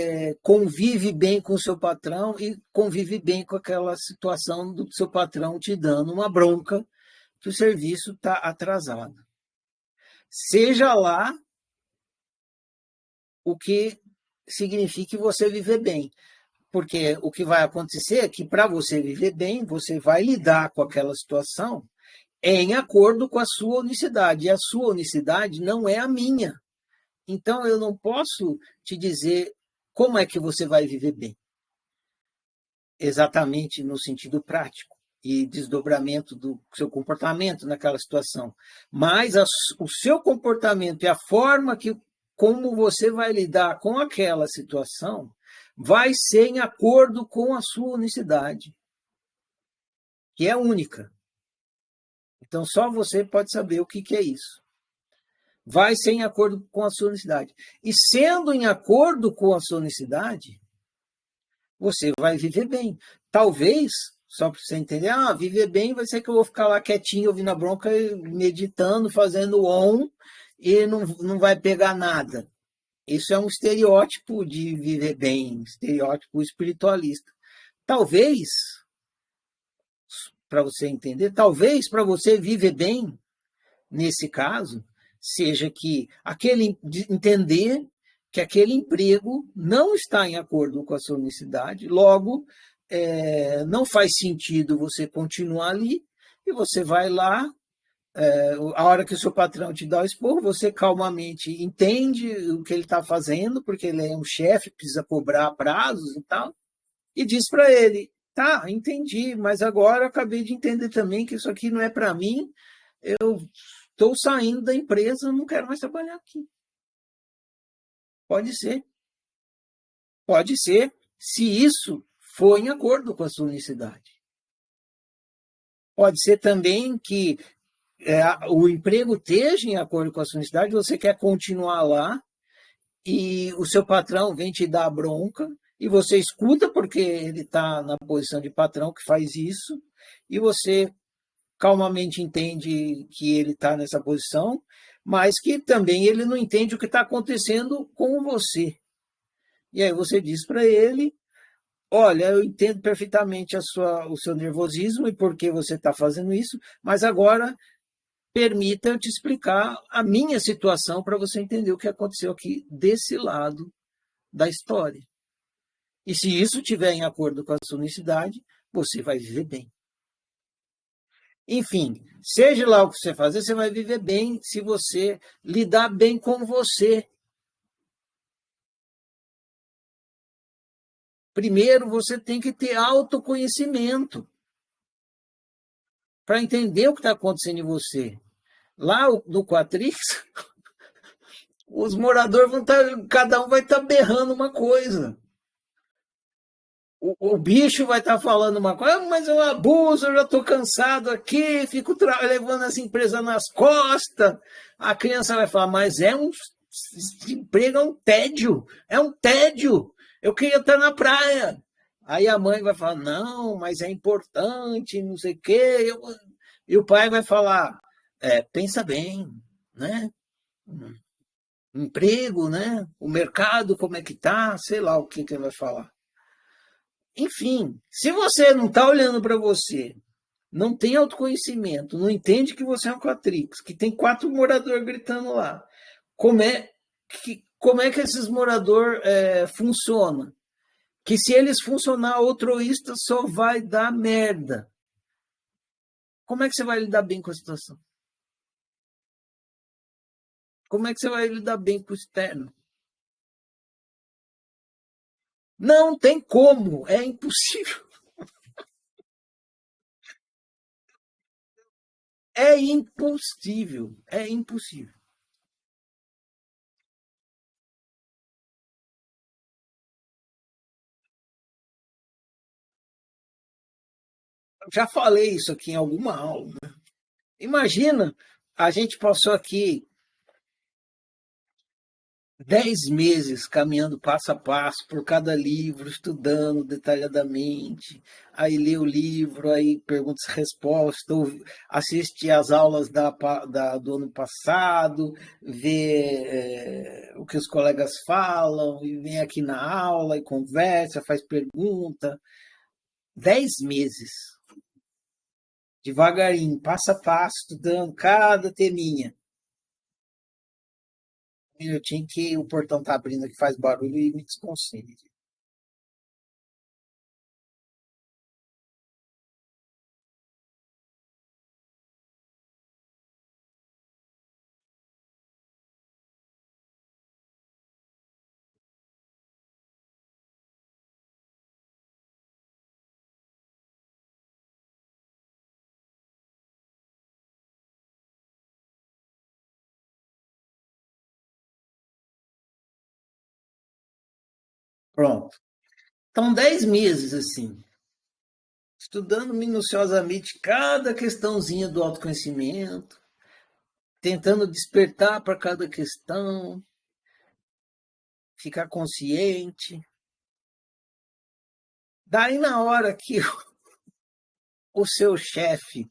convive bem com o seu patrão e convive bem com aquela situação do seu patrão te dando uma bronca que o serviço está atrasado. Seja lá o que signifique você viver bem. Porque o que vai acontecer é que, para você viver bem, você vai lidar com aquela situação em acordo com a sua unicidade. E a sua unicidade não é a minha. Então, eu não posso te dizer como é que você vai viver bem, exatamente no sentido prático e desdobramento do seu comportamento naquela situação. Mas o seu comportamento e a forma como você vai lidar com aquela situação vai ser em acordo com a sua unicidade, que é única. Então, só você pode saber o que é isso. Vai ser em acordo com a sua unicidade. E sendo em acordo com a sua unicidade, você vai viver bem. Talvez, só para você entender, viver bem vai ser que eu vou ficar lá quietinho, ouvindo a bronca, meditando, fazendo on, e não vai pegar nada. Isso é um estereótipo de viver bem, estereótipo espiritualista. Talvez, para você entender, talvez para você viver bem, nesse caso, seja que entender que aquele emprego não está em acordo com a sua necessidade, logo, não faz sentido você continuar ali, e você vai lá, a hora que o seu patrão te dá o esporro, você calmamente entende o que ele está fazendo, porque ele é um chefe, precisa cobrar prazos e tal, e diz para ele, tá, entendi, mas agora eu acabei de entender também que isso aqui não é para mim, eu estou saindo da empresa, não quero mais trabalhar aqui. Pode ser. Pode ser, se isso for em acordo com a sua unicidade. Pode ser também que o emprego esteja em acordo com a sua unicidade, você quer continuar lá e o seu patrão vem te dar bronca e você escuta porque ele está na posição de patrão que faz isso e você calmamente entende que ele está nessa posição, mas que também ele não entende o que está acontecendo com você. E aí você diz para ele, olha, eu entendo perfeitamente o seu nervosismo e por que você está fazendo isso, mas agora permita eu te explicar a minha situação para você entender o que aconteceu aqui desse lado da história. E se isso estiver em acordo com a sua unicidade, você vai viver bem. Enfim, seja lá o que você fazer, você vai viver bem se você lidar bem com você. Primeiro, você tem que ter autoconhecimento para entender o que está acontecendo em você. Lá no Quatrix, os moradores vão estar, cada um vai estar berrando uma coisa. O bicho vai estar falando uma coisa, mas é um abuso, eu já estou cansado aqui, fico levando essa empresa nas costas. A criança vai falar, mas esse emprego é um tédio, é um tédio. Eu queria estar na praia. Aí a mãe vai falar, não, mas é importante, não sei o quê. E o pai vai falar, pensa bem, né? emprego, né? O mercado, como é que tá, sei lá o que ele vai falar. Enfim, se você não está olhando para você, não tem autoconhecimento, não entende que você é um Quatrix, que tem 4 moradores gritando lá, como é que esses moradores funcionam? Que se eles funcionar altruísta, só vai dar merda. Como é que você vai lidar bem com a situação? Como é que você vai lidar bem com o externo? Não tem como, é impossível. É impossível, é impossível. Eu já falei isso aqui em alguma aula. Imagina, a gente passou aqui 10 meses caminhando passo a passo por cada livro, estudando detalhadamente, aí lê o livro, aí perguntas e respostas, assiste às aulas do ano passado, vê o que os colegas falam, e vem aqui na aula e conversa, faz pergunta. 10 meses, devagarinho, passo a passo, estudando cada teminha. Um minutinho que o portão tá abrindo aqui, faz barulho e me desconcentra. Pronto. Então, 10 meses, assim, estudando minuciosamente cada questãozinha do autoconhecimento, tentando despertar para cada questão, ficar consciente. Daí, na hora que o seu chefe,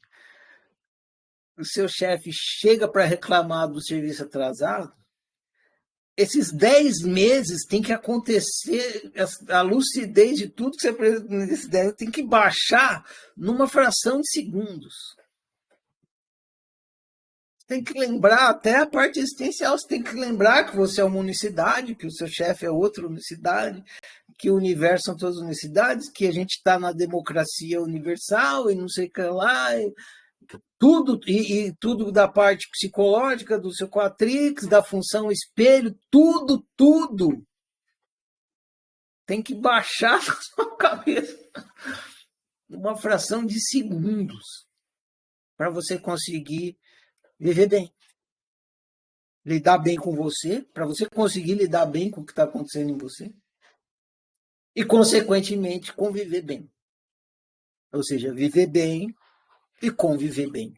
o seu chefe chega para reclamar do serviço atrasado, esses 10 meses tem que acontecer, a lucidez de tudo que você apresenta nesses 10 tem que baixar numa fração de segundos. Tem que lembrar até a parte existencial. Você tem que lembrar que você é uma unicidade, que o seu chefe é outra unicidade, que o universo são todas unicidades, que a gente está na democracia universal e não sei o que lá. E tudo da parte psicológica do seu Quatrix, da função espelho, tudo tem que baixar na sua cabeça uma fração de segundos para você conseguir viver bem, lidar bem com você, para você conseguir lidar bem com o que está acontecendo em você e, consequentemente, conviver bem. Ou seja, viver bem e conviver bem.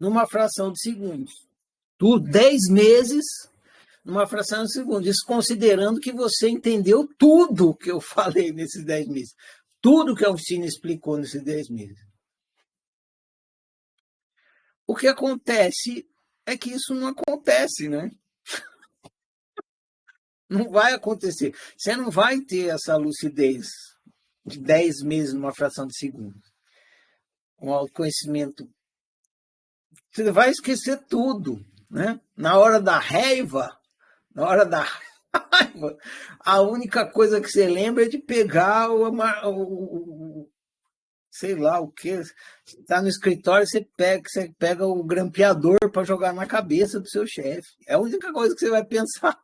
Numa fração de segundos. Tudo, 10 meses, numa fração de segundos. Isso considerando que você entendeu tudo que eu falei nesses 10 meses. Tudo que a oficina explicou nesses 10 meses. O que acontece é que isso não acontece, né? Não vai acontecer. Você não vai ter essa lucidez de 10 meses numa fração de segundo. Um autoconhecimento. Você vai esquecer tudo, né? Na hora da raiva, na hora da raiva, a única coisa que você lembra é de pegar sei lá o que. Está no escritório, você pega o grampeador para jogar na cabeça do seu chefe. É a única coisa que você vai pensar.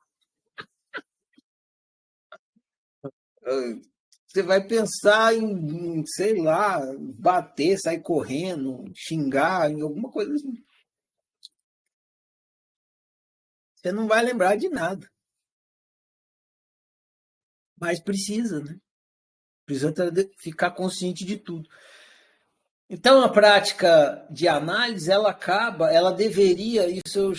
Você vai pensar em, sei lá, bater, sair correndo, xingar, em alguma coisa assim. Você não vai lembrar de nada, mas precisa, né? Precisa ficar consciente de tudo. Então, a prática de análise, ela deveria, isso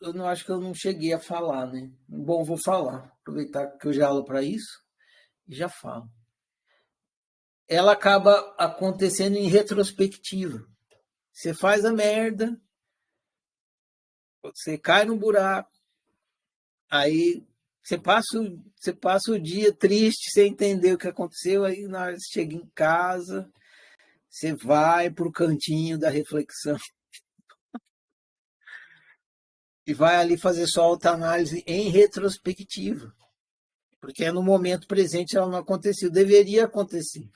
eu não acho que eu não cheguei a falar, né? Bom, vou falar, aproveitar que eu já aula para isso e já falo. Ela acaba acontecendo em retrospectiva. Você faz a merda, Você cai no buraco, aí você passa o dia triste, sem entender o que aconteceu, aí na hora que você chega em casa, você vai para o cantinho da reflexão e vai ali fazer sua autoanálise em retrospectiva, porque no momento presente ela não aconteceu, deveria acontecer.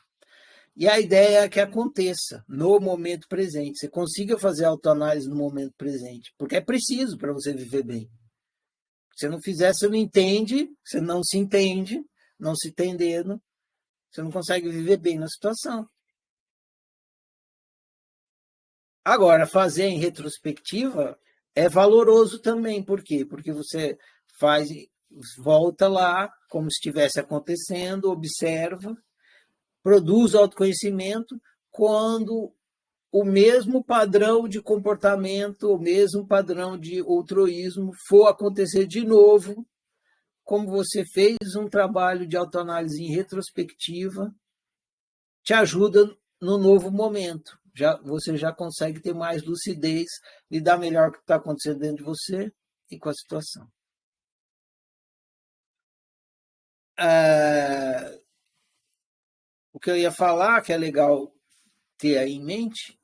E a ideia é que aconteça no momento presente, você consiga fazer autoanálise no momento presente, porque é preciso para você viver bem. Se não fizer, você não entende, você não se entende, não se entendendo, você não consegue viver bem na situação. Agora, fazer em retrospectiva é valoroso também. Por quê? Porque você faz, volta lá, como se estivesse acontecendo, observa, produz autoconhecimento, quando o mesmo padrão de comportamento, o mesmo padrão de altruísmo for acontecer de novo, como você fez um trabalho de autoanálise em retrospectiva, te ajuda no novo momento. Você já consegue ter mais lucidez, lidar melhor com o que está acontecendo dentro de você e com a situação. O que eu ia falar, que é legal ter aí em mente,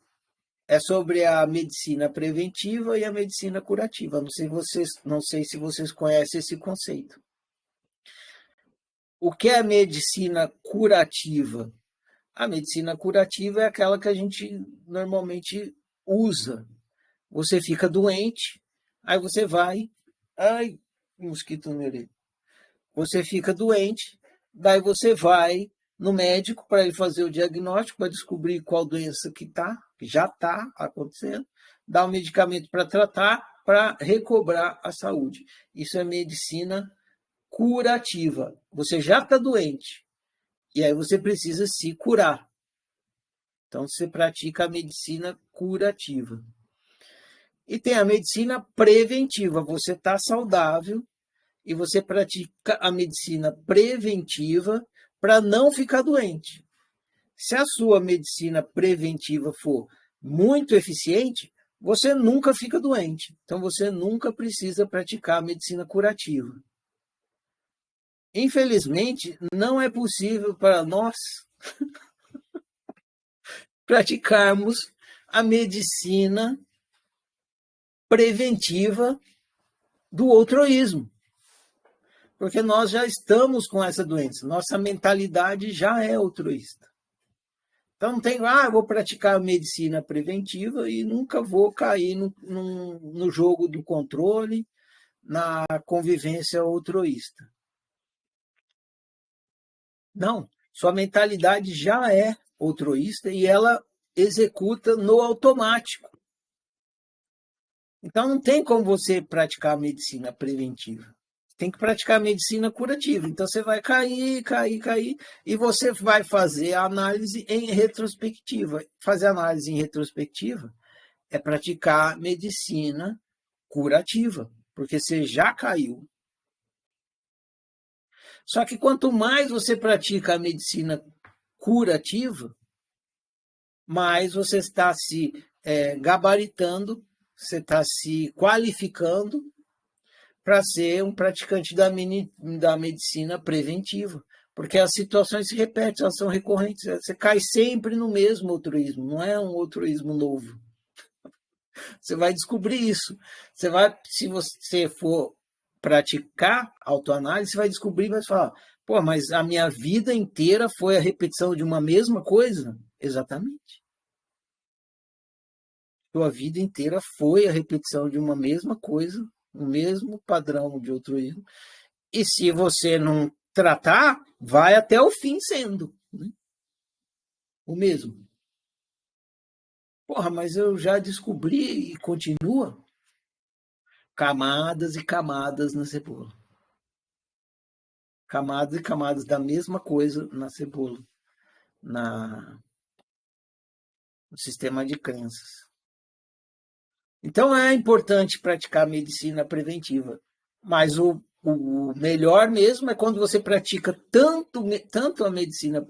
é sobre a medicina preventiva e a medicina curativa. Não sei se vocês conhecem esse conceito. O que é medicina curativa? A medicina curativa é aquela que a gente normalmente usa. Você fica doente, aí você vai. Ai, mosquito no meu dedo. Você fica doente, daí você vai no médico para ele fazer o diagnóstico, para descobrir qual doença que já está acontecendo, dar um medicamento para tratar, para recobrar a saúde. Isso é medicina curativa. Você já está doente, e aí você precisa se curar. Então, você pratica a medicina curativa. E tem a medicina preventiva. Você está saudável e você pratica a medicina preventiva para não ficar doente. Se a sua medicina preventiva for muito eficiente, você nunca fica doente. Então, você nunca precisa praticar a medicina curativa. Infelizmente, não é possível para nós praticarmos a medicina preventiva do altruísmo, porque nós já estamos com essa doença, nossa mentalidade já é altruísta. Então não tem, eu vou praticar a medicina preventiva e nunca vou cair no jogo do controle, na convivência altruísta. Não, sua mentalidade já é altruísta e ela executa no automático. Então não tem como você praticar a medicina preventiva. Tem que praticar a medicina curativa. Então você vai cair, e você vai fazer a análise em retrospectiva. Fazer análise em retrospectiva é praticar medicina curativa, porque você já caiu. Só que quanto mais você pratica a medicina curativa, mais você está se gabaritando, você está se qualificando para ser um praticante da medicina preventiva. Porque as situações se repetem, elas são recorrentes. Você cai sempre no mesmo altruísmo, não é um altruísmo novo. Você vai descobrir isso. Se você for praticar autoanálise, você vai descobrir e vai falar, mas a minha vida inteira foi a repetição de uma mesma coisa? Exatamente. Sua vida inteira foi a repetição de uma mesma coisa, o mesmo padrão de altruísmo. E se você não tratar, vai até o fim sendo, né? O mesmo. Mas eu já descobri e continua. Camadas e camadas na cebola. Camadas e camadas da mesma coisa na cebola, no sistema de crenças. Então é importante praticar medicina preventiva, mas o melhor mesmo é quando você pratica tanto a medicina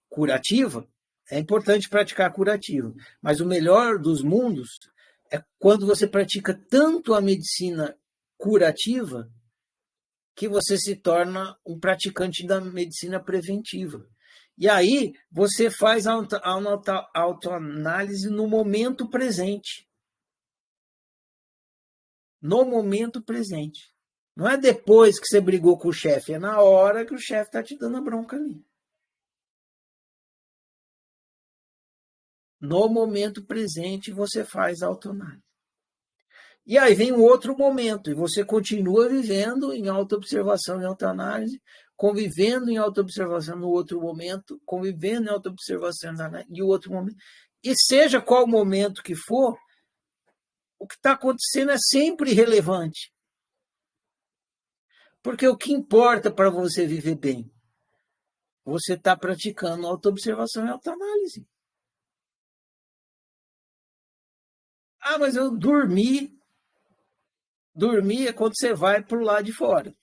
curativa, é importante praticar a curativa, mas o melhor dos mundos É quando você pratica tanto a medicina curativa que você se torna um praticante da medicina preventiva. E aí você faz a autoanálise no momento presente. No momento presente. Não é depois que você brigou com o chefe, é na hora que o chefe está te dando a bronca ali. No momento presente você faz a autoanálise. E aí vem um outro momento, e você continua vivendo em autoobservação e autoanálise, convivendo em autoobservação no outro momento, convivendo em autoobservação em outro momento. E seja qual momento que for, o que está acontecendo é sempre relevante. Porque o que importa para você viver bem? Você está praticando autoobservação e autoanálise. Ah, mas eu dormi. Dormir é quando você vai para o lado de fora.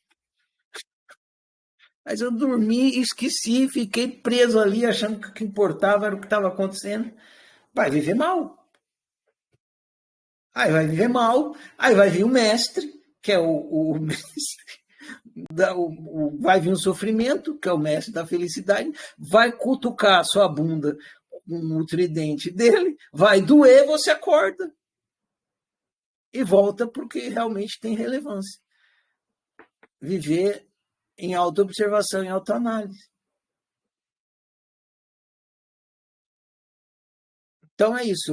Mas eu dormi, esqueci, fiquei preso ali, achando que o que importava era o que estava acontecendo. Vai viver mal. Aí vai viver mal, aí vai vir o mestre, que é o mestre, vai vir o sofrimento, que é o mestre da felicidade, vai cutucar a sua bunda com o tridente dele, vai doer, você acorda e volta porque realmente tem relevância. Viver em autoobservação, em autoanálise. Então é isso.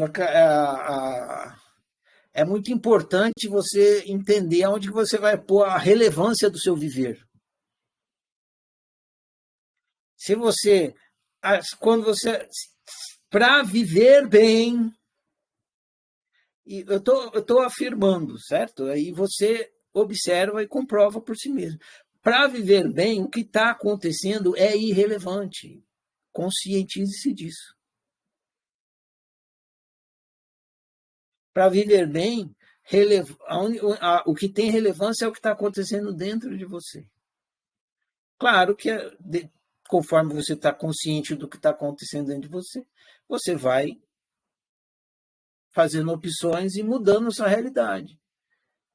É muito importante você entender onde você vai pôr a relevância do seu viver. Se você, quando você, para viver bem, e eu tô afirmando, certo? Aí você observa e comprova por si mesmo. Para viver bem, o que está acontecendo é irrelevante. Conscientize-se disso. Para viver bem, o que tem relevância é o que está acontecendo dentro de você. Claro que, conforme você está consciente do que está acontecendo dentro de você, você vai fazendo opções e mudando a sua realidade.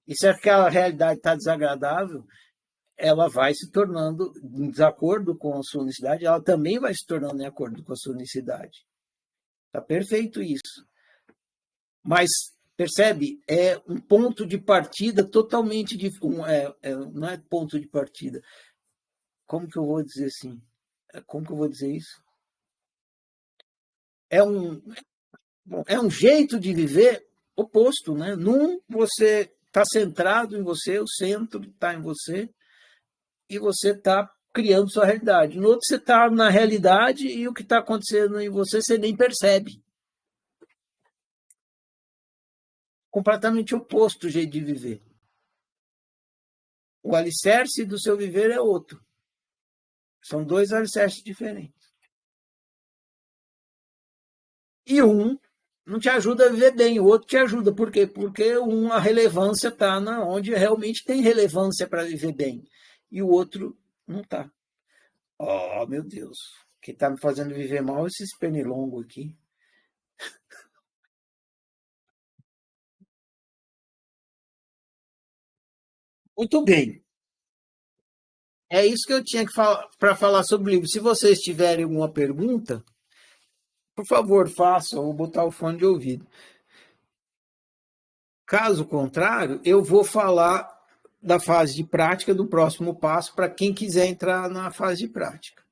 E se aquela realidade está desagradável, ela vai se tornando em desacordo com a sua unicidade, ela também vai se tornando em acordo com a sua unicidade. Está perfeito isso. Mas, percebe, é um ponto de partida totalmente não é ponto de partida. Como que eu vou dizer assim? Como que eu vou dizer isso? É um, é um jeito de viver oposto, né? Num, você está centrado em você, o centro está em você, e você está criando sua realidade. No outro, você está na realidade e o que está acontecendo em você, você nem percebe. Completamente oposto o jeito de viver. O alicerce do seu viver é outro. São dois alicerces diferentes. E um não te ajuda a viver bem, o outro te ajuda. Por quê? Porque a relevância está onde realmente tem relevância para viver bem. E o outro não está. Oh, meu Deus. O que está me fazendo viver mal é esses pernilongos aqui. Muito bem. É isso que eu tinha que falar para falar sobre o livro. Se vocês tiverem alguma pergunta, por favor, façam ou botar o fone de ouvido. Caso contrário, eu vou falar da fase de prática, do próximo passo, para quem quiser entrar na fase de prática.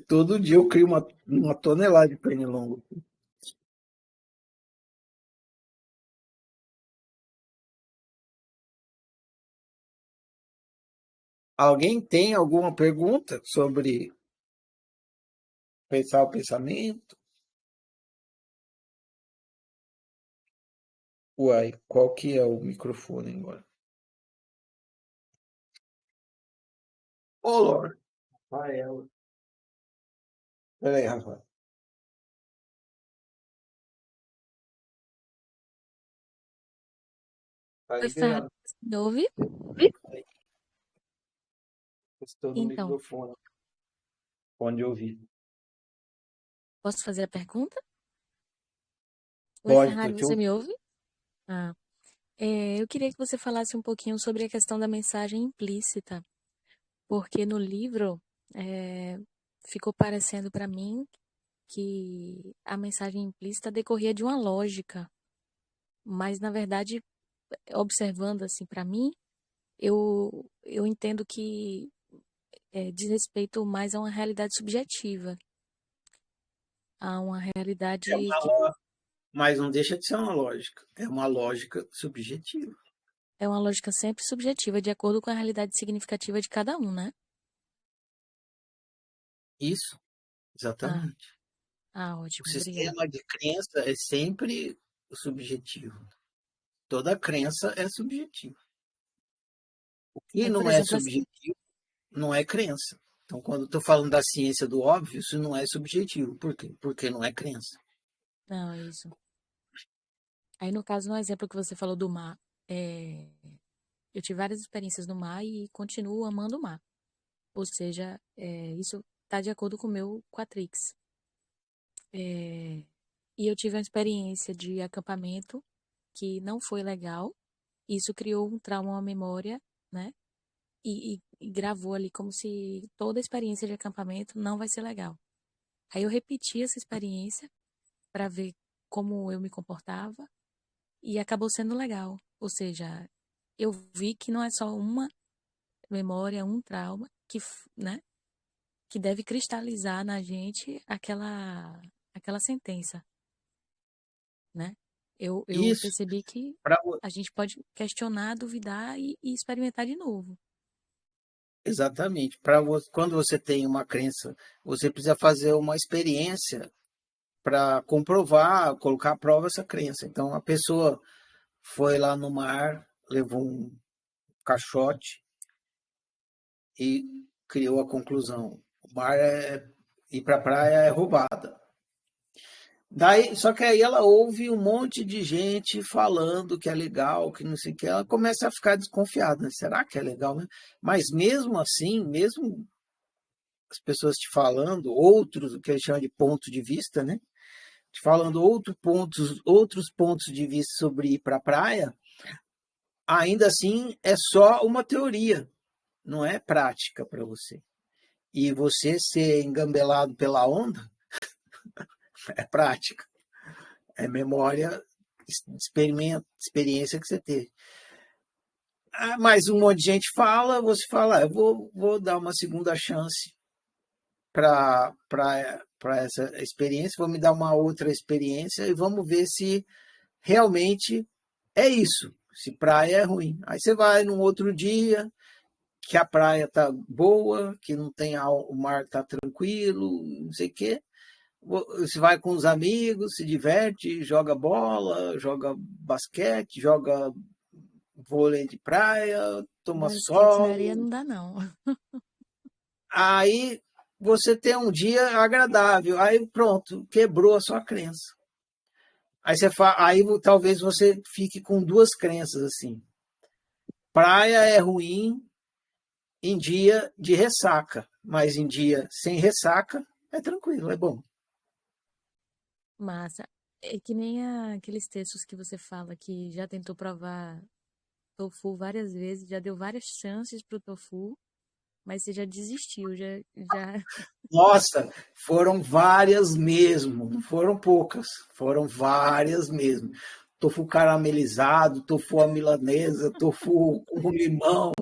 Todo dia eu crio uma tonelada de pernilongo. Alguém tem alguma pergunta sobre pensar o pensamento? Uai, qual que é o microfone agora? Ô, Lorde. Rafael. Peraí, Rafael. Tá Oi, Fábio, liberado. você me ouve? Estou no Então, microfone. Fone de ouvido. posso fazer a pergunta? Oi, Pode, tô Ferrari, te você ouvindo. me ouve? Ah, eu queria que você falasse um pouquinho sobre a questão da mensagem implícita, porque no livro é, ficou parecendo para mim que a mensagem implícita decorria de uma lógica, mas na verdade, observando assim para mim, eu entendo que diz respeito mais a uma realidade subjetiva, a uma É realidade uma que Mas não deixa de ser uma lógica. É uma lógica subjetiva. é uma lógica sempre subjetiva, de acordo com a realidade significativa de cada um, né? Isso, Ah, exatamente. O ótimo, obrigada. sistema de crença é sempre subjetivo. Toda crença é subjetiva. O que Aí, por não é exemplo, assim, subjetivo não é crença. Então, quando eu estou falando da ciência do óbvio, isso não é subjetivo. Por quê? Porque não é crença. não, isso. Aí, no caso, no exemplo que você falou do mar, eu tive várias experiências no mar e continuo amando o mar. Ou seja, isso está de acordo com o meu Quatrix. É, e eu tive uma experiência de acampamento que não foi legal. Isso criou um trauma, uma memória, né? E gravou ali como se toda a experiência de acampamento não vai ser legal. Aí eu repeti essa experiência para ver como eu me comportava e acabou sendo legal. Ou seja, eu vi que não é só uma memória, um trauma né, que deve cristalizar na gente aquela sentença, né? Eu Isso, percebi que pra, a gente pode questionar, duvidar e experimentar de novo. exatamente. Quando você tem uma crença, você precisa fazer uma experiência para comprovar, colocar à prova essa crença. Então, a pessoa foi lá no mar, levou um caixote e criou a conclusão: o mar ir para a praia é roubada. Daí, só que aí ela ouve um monte de gente falando que é legal, que não sei o que, ela começa a ficar desconfiada, né? Será que é legal, né? Mas mesmo assim, mesmo as pessoas te falando outros, o que a gente chama de ponto de vista, né? Te falando outros pontos de vista sobre ir para a praia, ainda assim é só uma teoria, não é prática para você. E você ser engambelado pela onda é prática, é memória, experiência que você teve. Ah, mas um monte de gente fala, você fala, eu vou dar uma segunda chance para essa experiência, vou me dar uma outra experiência e vamos ver se realmente é isso, se praia é ruim. Aí você vai num outro dia, que a praia tá boa, que não tem o mar tá tranquilo, não sei o quê. Você vai com os amigos, se diverte, joga bola, joga basquete, joga vôlei de praia, toma Basquete na sol. areia não dá, não. Aí você tem um dia agradável, aí pronto, quebrou a sua crença. Aí talvez você fique com duas crenças assim. Praia é ruim em dia de ressaca, mas em dia sem ressaca é tranquilo, é bom. Massa. É que nem aqueles textos que você fala que já tentou provar tofu várias vezes, já deu várias chances pro tofu, mas você já desistiu, já... Nossa, foram várias mesmo, não foram poucas, foram várias mesmo. Tofu caramelizado, tofu à milanesa, tofu com limão,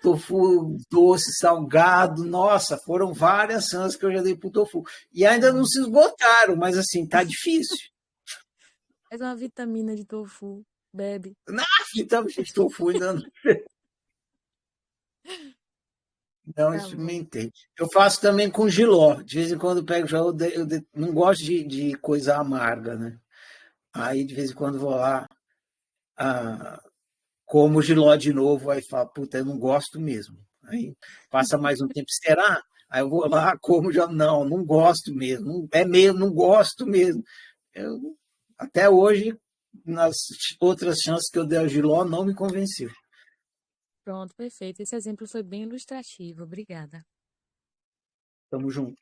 tofu doce, salgado. Nossa, foram várias chances que eu já dei pro tofu. E ainda não Não. se esgotaram, mas assim, tá difícil. Faz uma vitamina de tofu, bebe. Na vitamina de tofu ainda não Tá bom. experimentei. Eu faço também com jiló. De vez em quando eu pego jiló, não gosto de coisa amarga, né? Aí de vez em quando vou lá, como giló de novo, aí falo, puta, eu não gosto mesmo. Aí passa mais um tempo, será? Aí eu vou lá, como já, não gosto mesmo, é mesmo, não gosto mesmo. Eu, até hoje, nas outras chances que eu dei ao Giló, não me convenceu. Pronto, perfeito. Esse exemplo foi bem ilustrativo. Obrigada. Tamo junto.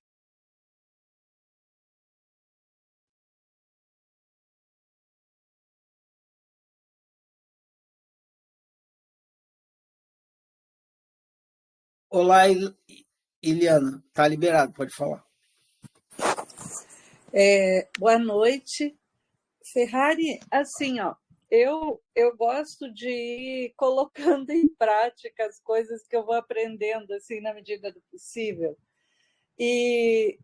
Olá, Iliana, tá liberado, pode falar. Boa noite. Ferrari, assim, ó, eu gosto de ir colocando em prática as coisas que eu vou aprendendo, assim, na medida do possível. E,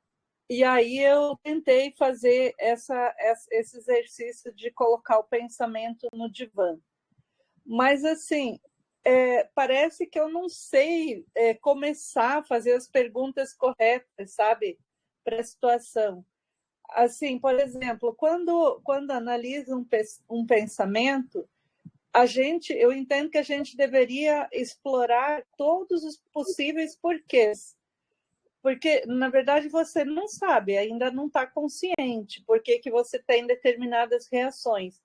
e aí eu tentei fazer esse exercício de colocar o pensamento no divã. Mas, assim, parece que eu não sei começar a fazer as perguntas corretas, sabe, para a situação. Assim, por exemplo, quando analisa um pensamento, eu entendo que a gente deveria explorar todos os possíveis porquês, porque na verdade você não sabe, ainda não está consciente por que você tem determinadas reações.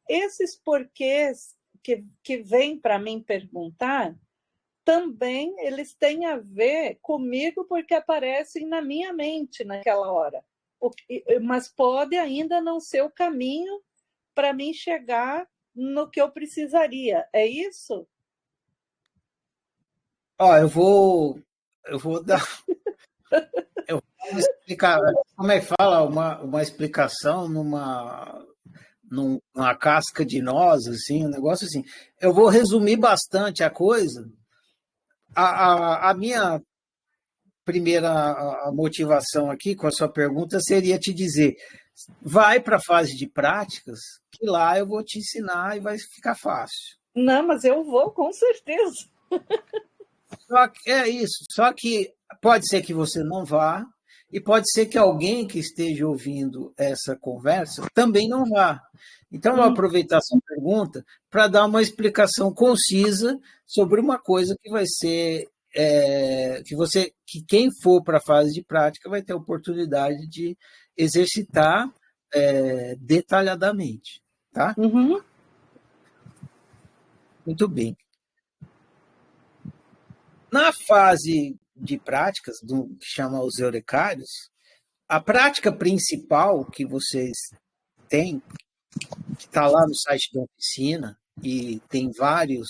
Esses porquês que vêm para mim perguntar, também eles têm a ver comigo porque aparecem na minha mente naquela hora. Mas pode ainda não ser o caminho para mim chegar no que eu precisaria. É isso? Ó, eu vou dar, eu vou explicar, como é que fala, uma explicação numa casca de noz, assim, um negócio assim. Eu vou resumir bastante a coisa. A minha primeira motivação aqui com a sua pergunta seria te dizer, vai para a fase de práticas, que lá eu vou te ensinar e vai ficar fácil. Não, mas eu vou, com certeza. Só que é isso, só que pode ser que você não vá, e pode ser que alguém que esteja ouvindo essa conversa também não vá. Então, eu vou aproveitar essa pergunta para dar uma explicação concisa sobre uma coisa que vai ser que quem for para a fase de prática vai ter a oportunidade de exercitar detalhadamente, tá? Uhum. Muito bem. Na fase de práticas, do que chama os eurecários, a prática principal que vocês têm, que está lá no site da oficina, e tem várias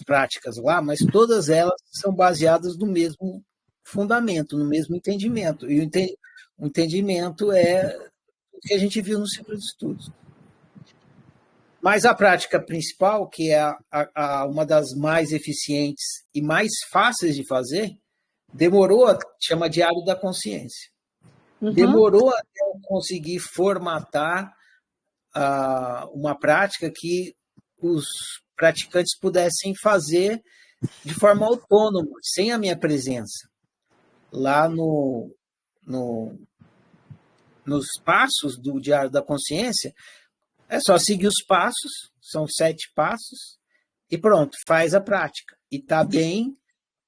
práticas lá, mas todas elas são baseadas no mesmo fundamento, no mesmo entendimento. E o entendimento é o que a gente viu no Ciclo de Estudos. Mas a prática principal, que é uma das mais eficientes e mais fáceis de fazer, chama Diário da Consciência. Demorou até eu conseguir formatar uma prática que os praticantes pudessem fazer de forma autônoma, sem a minha presença. Lá nos passos do Diário da Consciência, é só seguir os passos, são 7 passos, e pronto, faz a prática. E está bem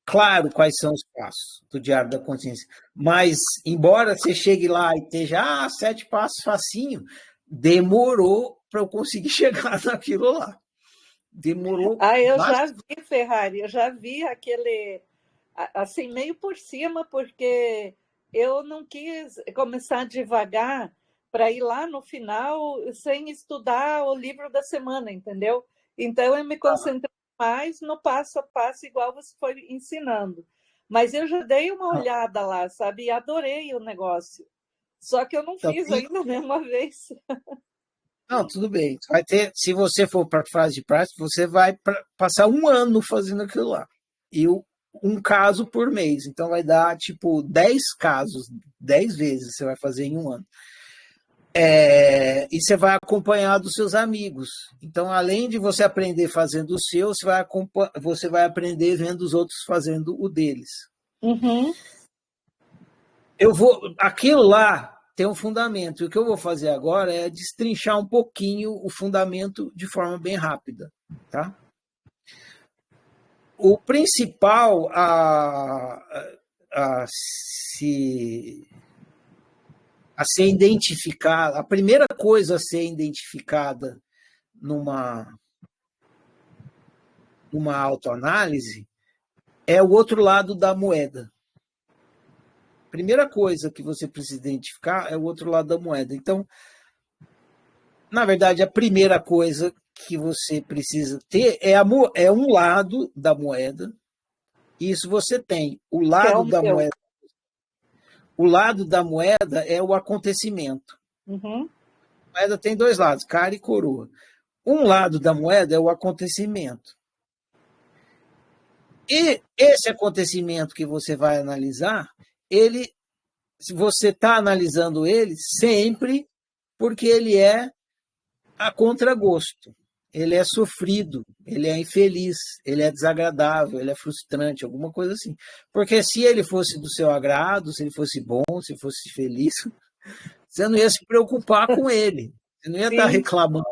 claro quais são os passos do Diário da Consciência. Mas, embora você chegue lá e esteja, 7 passos facinho, demorou para eu conseguir chegar naquilo lá. Demorou Eu bastante. já vi, Ferrari, eu já vi aquele, assim, meio por cima, porque eu não quis começar devagar para ir lá no final sem estudar o livro da semana, entendeu? Então eu me concentrei mais no passo a passo, igual você foi ensinando. Mas eu já dei uma olhada lá, sabe? E adorei o negócio. Só que eu não Então, fiz ainda nenhuma vez. não, tudo bem. Vai ter, se você for para a fase de prática, você vai passar 1 ano fazendo aquilo lá. E um caso por mês. Então vai dar tipo 10 casos, 10 vezes você vai fazer em 1 ano. E você vai acompanhar dos seus amigos. Então, além de você aprender fazendo o seu, você vai aprender vendo os outros fazendo o deles. Uhum. Aquilo lá tem um fundamento. E o que eu vou fazer agora é destrinchar um pouquinho o fundamento de forma bem rápida, tá? O principal a ser identificada, a primeira coisa a ser identificada numa autoanálise é o outro lado da moeda. A primeira coisa que você precisa identificar é o outro lado da moeda. Então, na verdade, a primeira coisa que você precisa ter é um lado da moeda. Isso você tem. O lado da moeda. O lado da moeda é o acontecimento. Uhum. A moeda tem dois lados, cara e coroa. Um lado da moeda é o acontecimento. E esse acontecimento que você vai analisar, se você está analisando ele sempre porque ele é a contragosto. Ele é sofrido, ele é infeliz, ele é desagradável, ele é frustrante, alguma coisa assim. Porque se ele fosse do seu agrado, se ele fosse bom, se fosse feliz, você não ia se preocupar com ele, você não ia estar reclamando.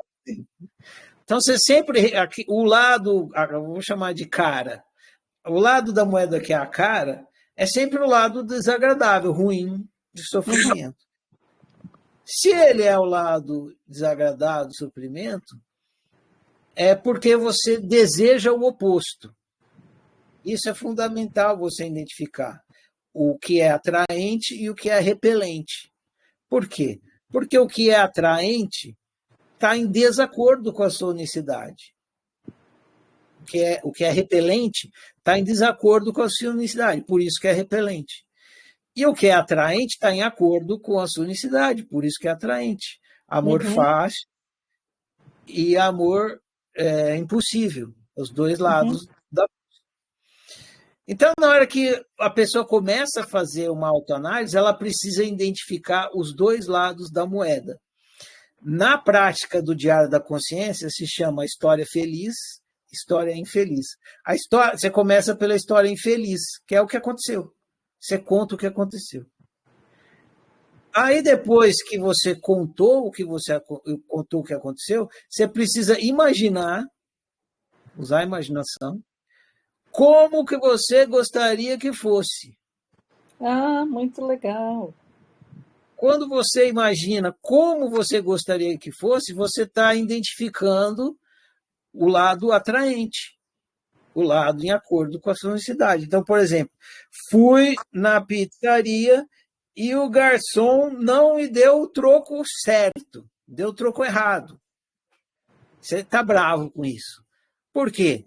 Então, você sempre... o lado, eu vou chamar de cara, o lado da moeda que é a cara, é sempre o lado desagradável, ruim, de sofrimento. Se ele é o lado desagradável do sofrimento, é porque você deseja o oposto. Isso é fundamental você identificar o que é atraente e o que é repelente. Por quê? Porque o que é atraente está em desacordo com a sua unicidade. O que é repelente está em desacordo com a sua unicidade, por isso que é repelente. E o que é atraente está em acordo com a sua unicidade, por isso que é atraente. Amor fácil e amor impossível, os dois lados da... Então, na hora que a pessoa começa a fazer uma autoanálise, ela precisa identificar os dois lados da moeda. Na prática do Diário da Consciência, se chama história feliz, história infeliz. Você começa pela história infeliz, que é o que aconteceu. Você conta o que aconteceu. Aí, depois que você contou o que aconteceu, você precisa imaginar, usar a imaginação, como que você gostaria que fosse. Ah, muito legal. Quando você imagina como você gostaria que fosse, você está identificando o lado atraente, o lado em acordo com a sua necessidade. Então, por exemplo, fui na pizzaria e o garçom não me deu o troco certo, deu o troco errado. Você está bravo com isso. Por quê?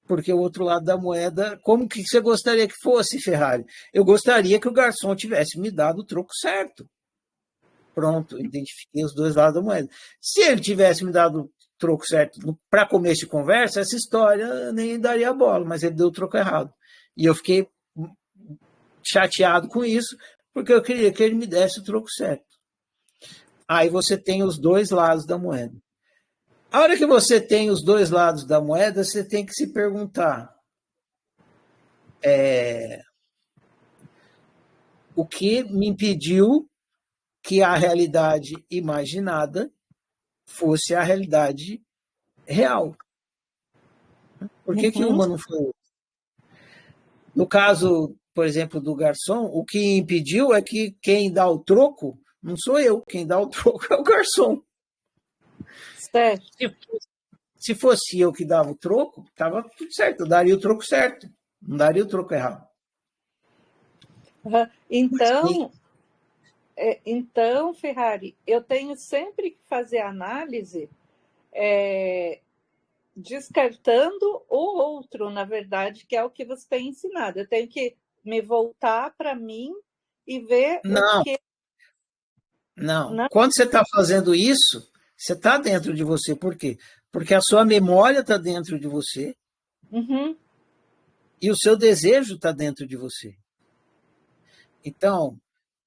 Porque o outro lado da moeda, como que você gostaria que fosse, Ferrari? Eu gostaria que o garçom tivesse me dado o troco certo. Pronto, identifiquei os dois lados da moeda. Se ele tivesse me dado o troco certo para começo de conversa, essa história nem daria bola, mas ele deu o troco errado. E eu fiquei chateado com isso, porque eu queria que ele me desse o troco certo. Aí você tem os dois lados da moeda. A hora que você tem os dois lados da moeda, você tem que se perguntar o que me impediu que a realidade imaginada fosse a realidade real. Por que uma não foi outra? No caso, por exemplo, do garçom, o que impediu é que quem dá o troco não sou eu, quem dá o troco é o garçom. Certo. Se fosse eu que dava o troco, estava tudo certo, eu daria o troco certo, não daria o troco errado. Então, Ferrari, eu tenho sempre que fazer análise descartando o outro, na verdade, que é o que você tem ensinado. Eu tenho que me voltar para mim e ver o que... Não. Quando você está fazendo isso, você está dentro de você. Por quê? Porque a sua memória está dentro de você e o seu desejo está dentro de você. Então,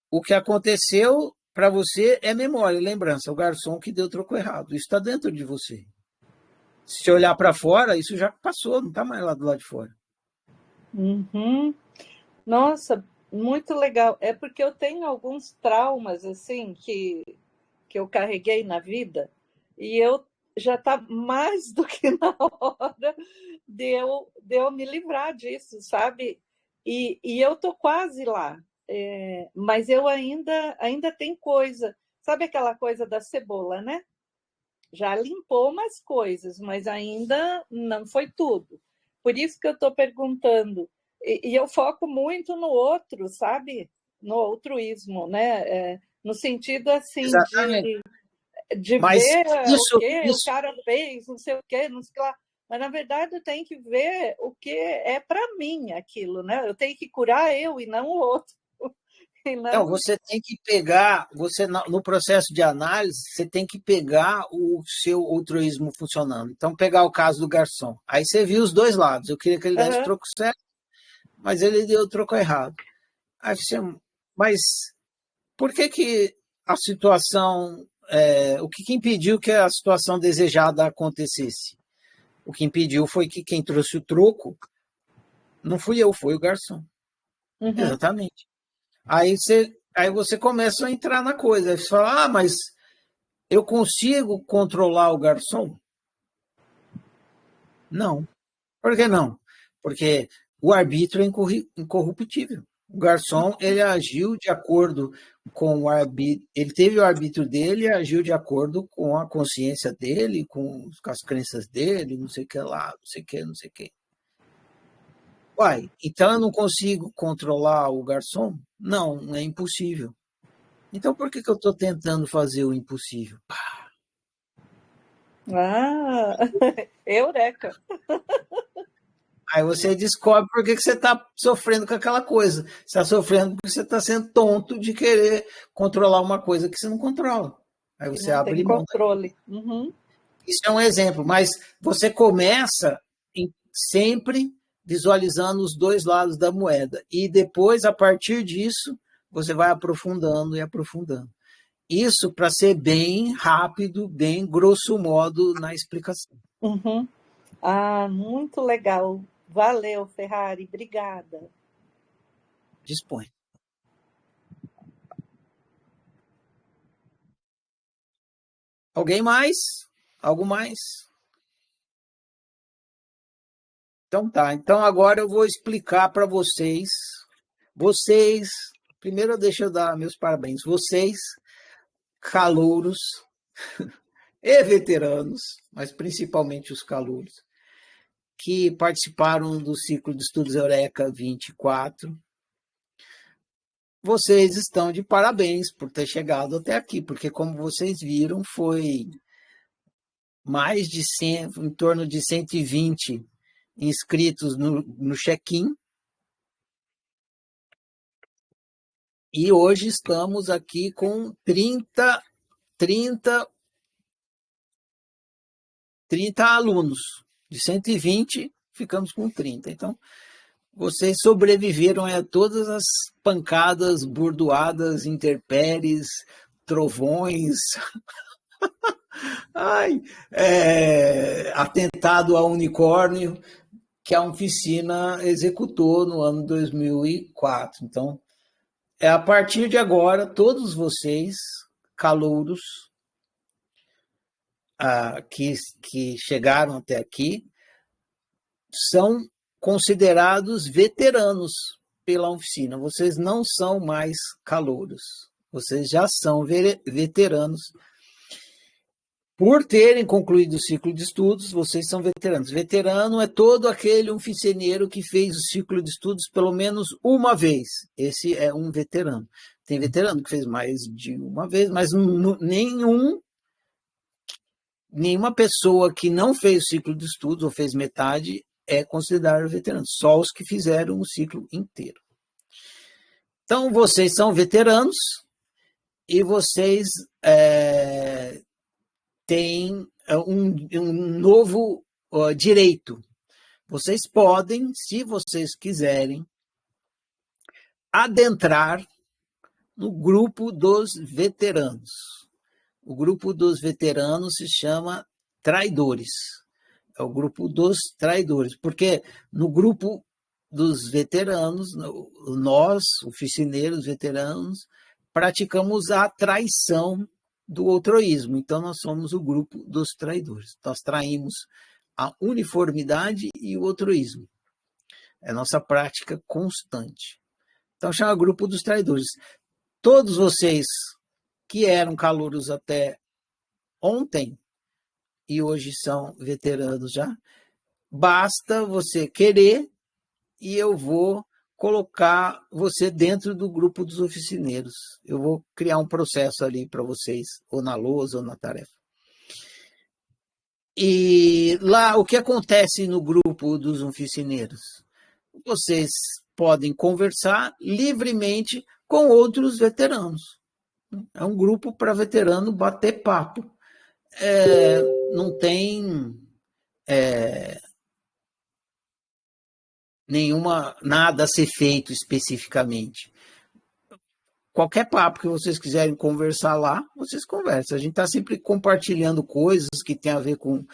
o que aconteceu para você é memória, lembrança. O garçom que deu o troco errado. Isso está dentro de você. Se olhar para fora, isso já passou, não está mais lá do lado de fora. Nossa, Muito legal. É porque eu tenho alguns traumas assim que eu carreguei na vida e eu já está mais do que na hora de eu me livrar disso, sabe? E eu tô quase lá, mas eu ainda tem coisa, sabe aquela coisa da cebola, né? Já limpou umas coisas, mas ainda não foi tudo. Por isso que eu estou perguntando. E eu foco muito no outro, sabe? No altruísmo, né? No sentido assim Exatamente. de Mas ver o que o isso, cara fez, não sei o que, não sei o que lá. Mas na verdade eu tenho que ver o que é para mim aquilo, né? Eu tenho que curar eu e não o outro. E não, não... você tem que pegar, no processo de análise, você tem que pegar o seu altruísmo funcionando. Então, pegar o caso do garçom. Aí você viu os dois lados. Eu queria que ele desse o Uhum. troco certo, mas ele deu o troco errado. Aí você, mas por que que a situação, o que impediu que a situação desejada acontecesse? O que impediu foi que quem trouxe o troco não fui eu, foi o garçom. Uhum. Exatamente. Aí você começa a entrar na coisa. Aí você fala, mas eu consigo controlar o garçom? Não. Por que não? Porque o arbítrio é incorruptível. O garçom, ele agiu de acordo com o arbítrio, ele teve o arbítrio dele e agiu de acordo com a consciência dele, com as crenças dele, não sei o que lá, não sei o que, não sei o que. Uai, então eu não consigo controlar o garçom? Não, é impossível. Então por que eu estou tentando fazer o impossível? Ah, eureka! Aí você descobre por que você está sofrendo com aquela coisa. Você está sofrendo porque você está sendo tonto de querer controlar uma coisa que você não controla. Aí Que você não tem abre mão. controle. Uhum. Isso é um exemplo, mas você começa sempre visualizando os dois lados da moeda. E depois, a partir disso, você vai aprofundando e aprofundando. Isso para ser bem rápido, bem grosso modo na explicação. Uhum. Ah, muito legal. Valeu, Ferrari. Obrigada. Dispõe. Alguém mais? Algo mais? Então tá. Então agora eu vou explicar para vocês. Vocês, primeiro deixa eu dar meus parabéns. Vocês, calouros e veteranos, mas principalmente os calouros, que participaram do ciclo de estudos Eureka 24. Vocês estão de parabéns por ter chegado até aqui, porque como vocês viram, foi mais de 100, em torno de 120 inscritos no check-in. E hoje estamos aqui com 30 alunos. De 120, ficamos com 30. Então, vocês sobreviveram a todas as pancadas, burdoadas, intempéries, trovões, atentado a unicórnio que a oficina executou no ano 2004. Então, a partir de agora, todos vocês, calouros, que chegaram até aqui, são considerados veteranos pela oficina. Vocês não são mais calouros. Vocês já são veteranos. Por terem concluído o ciclo de estudos, vocês são veteranos. Veterano é todo aquele oficineiro que fez o ciclo de estudos pelo menos uma vez. Esse é um veterano. Tem veterano que fez mais de uma vez, mas nenhuma pessoa que não fez o ciclo de estudos ou fez metade é considerado veterano. Só os que fizeram o ciclo inteiro. Então, vocês são veteranos e vocês têm um novo direito. Vocês podem, se vocês quiserem, adentrar no grupo dos veteranos. O grupo dos veteranos se chama Traidores. É o grupo dos traidores, porque no grupo dos veteranos, nós, oficineiros veteranos, praticamos a traição do outroísmo. Então, nós somos o grupo dos traidores. Nós traímos a uniformidade e o outroísmo. É a nossa prática constante. Então, chama grupo dos traidores. Todos vocês que eram calouros até ontem e hoje são veteranos já, basta você querer e eu vou colocar você dentro do grupo dos oficineiros. Eu vou criar um processo ali para vocês, ou na lousa ou na tarefa. E lá, o que acontece no grupo dos oficineiros? Vocês podem conversar livremente com outros veteranos. É um grupo para veterano bater papo. Não tem nada a ser feito especificamente. Qualquer papo que vocês quiserem conversar lá, vocês conversam. A gente está sempre compartilhando coisas que tem a ver com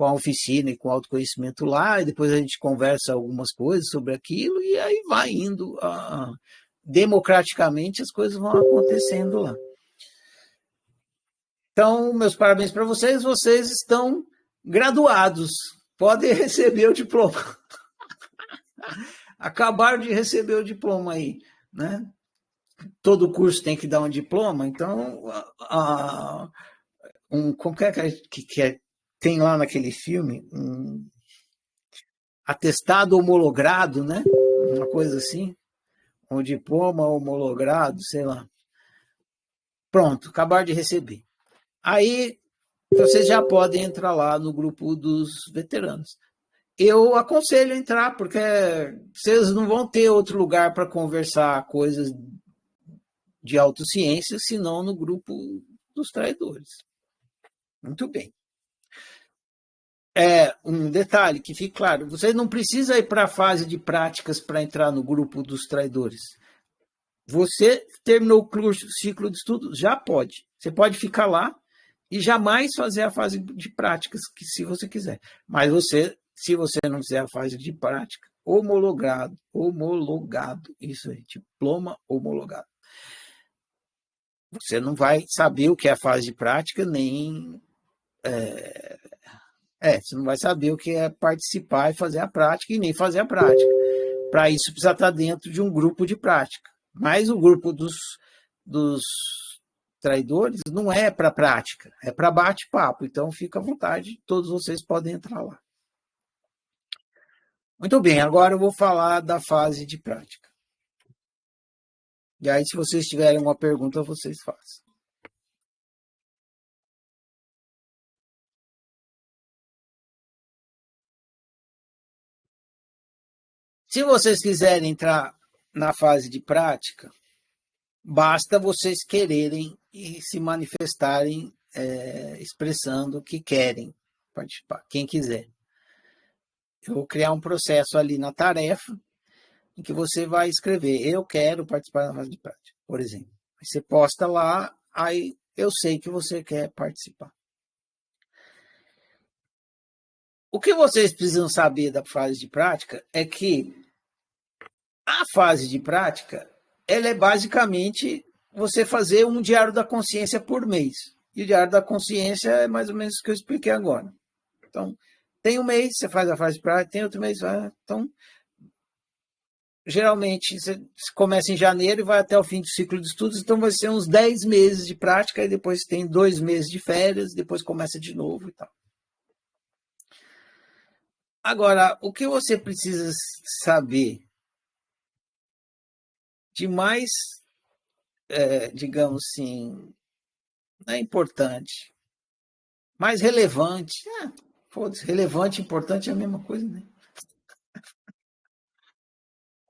a oficina e com o autoconhecimento lá, e depois a gente conversa algumas coisas sobre aquilo, e aí vai indo. Democraticamente as coisas vão acontecendo lá. Então, meus parabéns para vocês. Vocês estão graduados. Podem receber o diploma. Acabaram de receber o diploma aí, né? Todo curso tem que dar um diploma, então como é que tem lá naquele filme um atestado homologado, né? Uma coisa assim, um diploma homologado, sei lá. Pronto, acabaram de receber. Aí vocês já podem entrar lá no grupo dos veteranos. Eu aconselho a entrar, porque vocês não vão ter outro lugar para conversar coisas de autociência, senão no grupo dos traidores. Muito bem. Um detalhe que fique claro, você não precisa ir para a fase de práticas para entrar no grupo dos traidores. Você terminou o ciclo de estudo, já pode. Você pode ficar lá e jamais fazer a fase de práticas, se você quiser. Mas se você não fizer a fase de prática, homologado, isso aí, diploma homologado. Você não vai saber o que é a fase de prática, nem... você não vai saber o que é participar e fazer a prática, e nem fazer a prática. Para isso, precisa estar dentro de um grupo de prática. Mas o grupo dos traidores não é para prática, é para bate-papo. Então, fica à vontade, todos vocês podem entrar lá. Muito bem, agora eu vou falar da fase de prática. E aí, se vocês tiverem uma pergunta, vocês façam. Se vocês quiserem entrar na fase de prática, basta vocês quererem e se manifestarem expressando que querem participar, quem quiser. Eu vou criar um processo ali na tarefa em que você vai escrever, eu quero participar da fase de prática, por exemplo. Aí você posta lá, aí eu sei que você quer participar. O que vocês precisam saber da fase de prática é que a fase de prática, ela é basicamente você fazer um diário da consciência por mês. E o diário da consciência é mais ou menos o que eu expliquei agora. Então, tem um mês, você faz a fase de prática, tem outro mês, então... Geralmente, você começa em janeiro e vai até o fim do ciclo de estudos, então vai ser uns 10 meses de prática, e depois tem 2 meses de férias, depois começa de novo e tal. Agora, o que você precisa saber de mais, digamos assim, não é importante, mais relevante, foda-se, relevante e importante é a mesma coisa, né?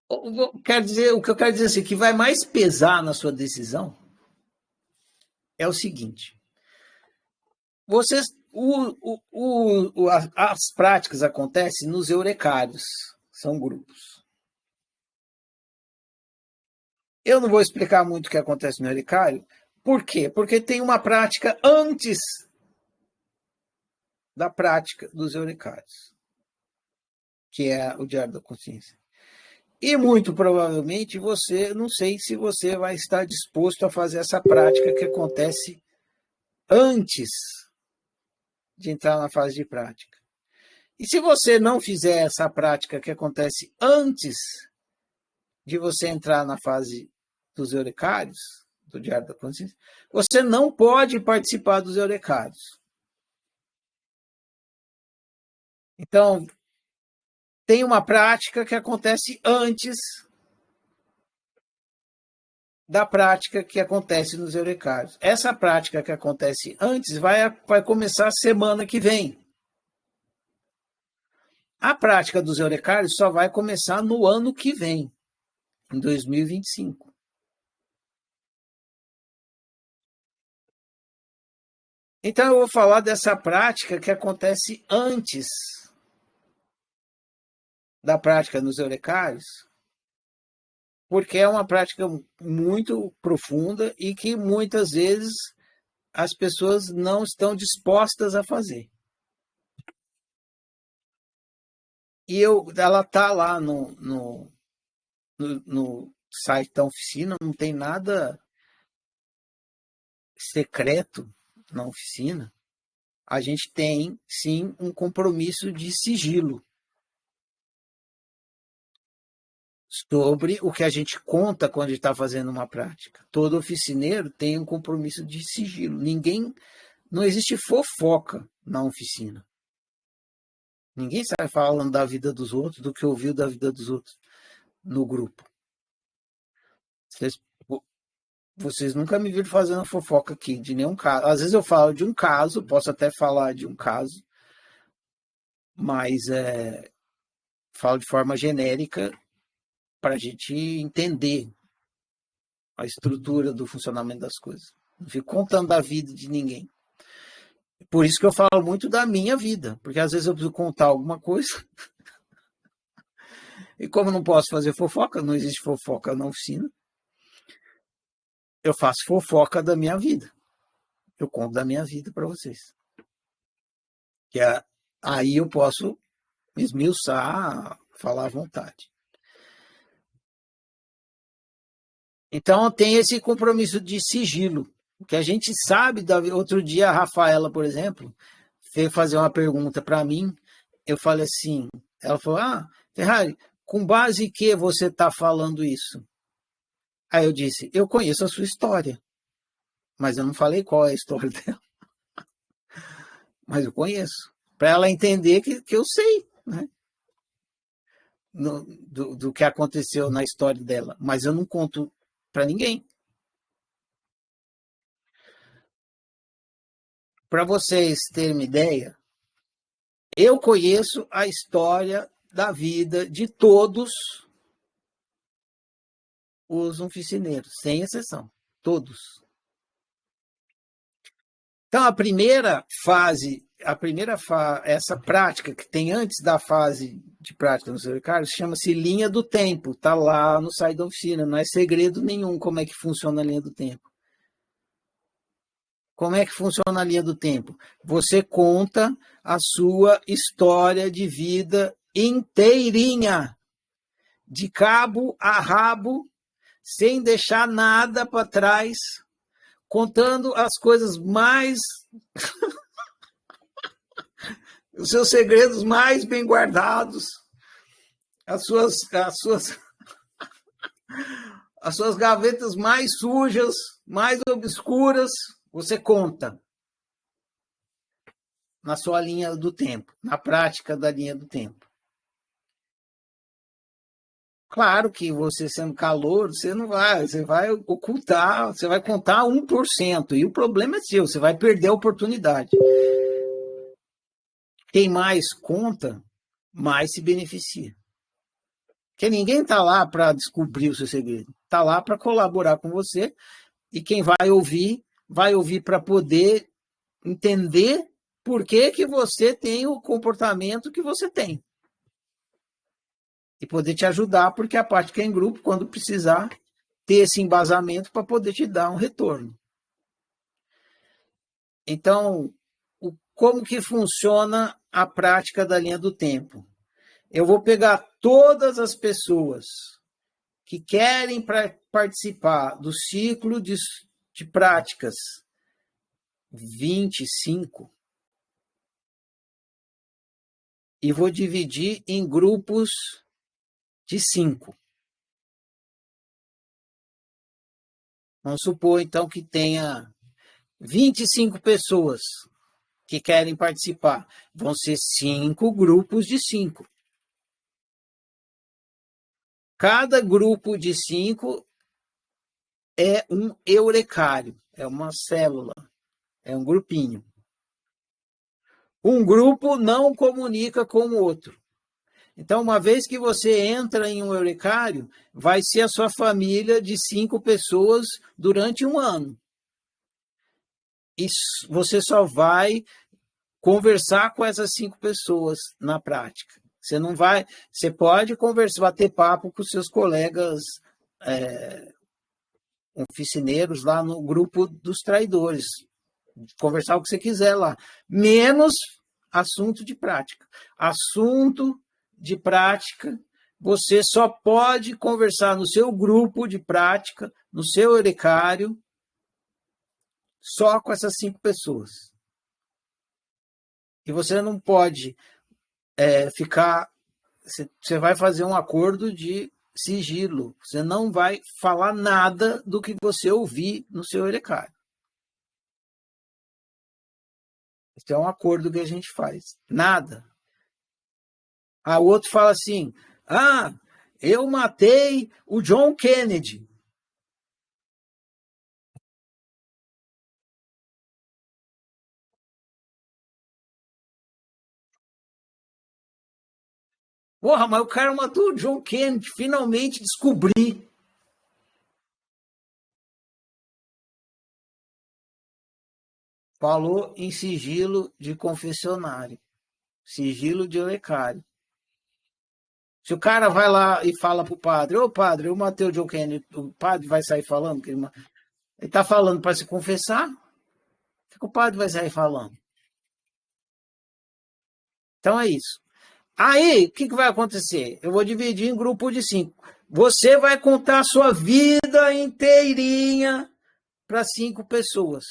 O que eu quero dizer assim, que vai mais pesar na sua decisão é o seguinte: as práticas acontecem nos eurecários, são grupos. Eu não vou explicar muito o que acontece no eurecário, por quê? Porque tem uma prática antes da prática dos eurecários, que é o diário da consciência. E muito provavelmente você, não sei se você vai estar disposto a fazer essa prática que acontece antes de entrar na fase de prática. E se você não fizer essa prática que acontece antes de você entrar na fase dos eurecários, do Diário da Consciência, você não pode participar dos eurecários. Então, tem uma prática que acontece antes da prática que acontece nos eurecários. Essa prática que acontece antes vai começar semana que vem. A prática dos eurecários só vai começar no ano que vem, em 2025. Então, eu vou falar dessa prática que acontece antes da prática nos eurecários, porque é uma prática muito profunda e que muitas vezes as pessoas não estão dispostas a fazer. E ela está lá no site da oficina, não tem nada secreto na oficina. A gente tem, sim, um compromisso de sigilo sobre o que a gente conta quando está fazendo uma prática. Todo oficineiro tem um compromisso de sigilo. Não existe fofoca na oficina. Ninguém sai falando da vida dos outros, do que ouviu da vida dos outros no grupo. Vocês nunca me viram fazendo fofoca aqui de nenhum caso. Às vezes eu falo de um caso, posso até falar de um caso, mas falo de forma genérica para a gente entender a estrutura do funcionamento das coisas. Não fico contando da vida de ninguém. Por isso que eu falo muito da minha vida, porque às vezes eu preciso contar alguma coisa. E como não posso fazer fofoca, não existe fofoca na oficina, eu faço fofoca da minha vida. Eu conto da minha vida para vocês. Aí eu posso esmiuçar, falar à vontade. Então tem esse compromisso de sigilo, que a gente sabe. Outro dia a Rafaela, por exemplo, veio fazer uma pergunta para mim. Eu falei assim, ela falou, Ferrari, com base em que você está falando isso? Aí eu disse, eu conheço a sua história, mas eu não falei qual é a história dela. Mas eu conheço, para ela entender que eu sei, né? Do que aconteceu na história dela, mas eu não conto para ninguém. Para vocês terem uma ideia, eu conheço a história da vida de todos os oficineiros, sem exceção, todos. Então, a primeira fase, essa prática que tem antes da fase de prática nos eurecários, chama-se linha do tempo. Está lá no site da oficina, não é segredo nenhum como é que funciona a linha do tempo. Como é que funciona a linha do tempo? Você conta a sua história de vida inteirinha, de cabo a rabo, sem deixar nada para trás, contando as coisas mais... os seus segredos mais bem guardados, as suas gavetas mais sujas, mais obscuras, você conta na sua linha do tempo, na prática da linha do tempo. Claro que você sendo calouro, você vai ocultar, você vai contar 1%, e o problema é seu, você vai perder a oportunidade. Quem mais conta, mais se beneficia. Porque ninguém está lá para descobrir o seu segredo, está lá para colaborar com você, e quem vai ouvir para poder entender por que você tem o comportamento que você tem. E poder te ajudar, porque a parte que é em grupo, quando precisar, ter esse embasamento para poder te dar um retorno. Então, como que funciona a prática da linha do tempo? Eu vou pegar todas as pessoas que querem participar do ciclo de práticas 25 e vou dividir em grupos de 5. Vamos supor, então, que tenha 25 pessoas que querem participar. Vão ser 5 grupos de 5. Cada grupo de 5 é um eurecário, é uma célula, é um grupinho. Um grupo não comunica com o outro. Então, uma vez que você entra em um eurecário, vai ser a sua família de 5 pessoas durante um ano. E você só vai conversar com essas 5 pessoas na prática. Você não vai, você pode conversar, bater papo com seus colegas oficineiros lá no grupo dos traidores, conversar o que você quiser lá, menos assunto de prática. Assunto de prática, você só pode conversar no seu grupo de prática, no seu eurecário, só com essas 5 pessoas. E você não pode ficar... Você vai fazer um acordo de sigilo. Você não vai falar nada do que você ouvir no seu eurecário. Esse é um acordo que a gente faz. Nada. O outro fala assim, eu matei o John Kennedy. Porra, mas o cara matou o John Kennedy, finalmente descobri. Falou em sigilo de confessionário, sigilo de eurecário. Se o cara vai lá e fala pro padre, ô padre, eu matei o John Kennedy, o padre vai sair falando que ele está falando para se confessar? O que o padre vai sair falando? Então é isso. Aí, o que vai acontecer? Eu vou dividir em grupo de 5. Você vai contar a sua vida inteirinha para 5 pessoas.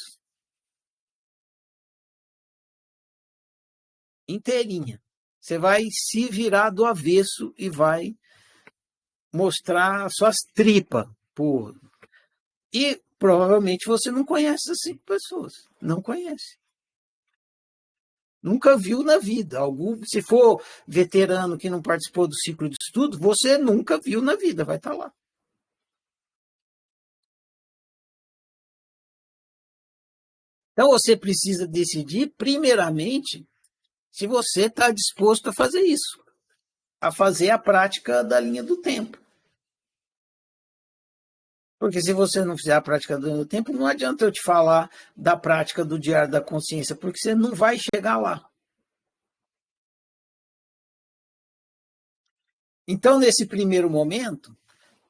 Inteirinha. Você vai se virar do avesso e vai mostrar suas tripas. E provavelmente você não conhece essas 5 pessoas. Não conhece. Nunca viu na vida. Se for veterano que não participou do ciclo de estudo, você nunca viu na vida, vai estar lá. Então você precisa decidir, primeiramente, se você está disposto a fazer isso, a fazer a prática da linha do tempo. Porque se você não fizer a prática da linha do tempo, não adianta eu te falar da prática do diário da consciência, porque você não vai chegar lá. Então, nesse primeiro momento,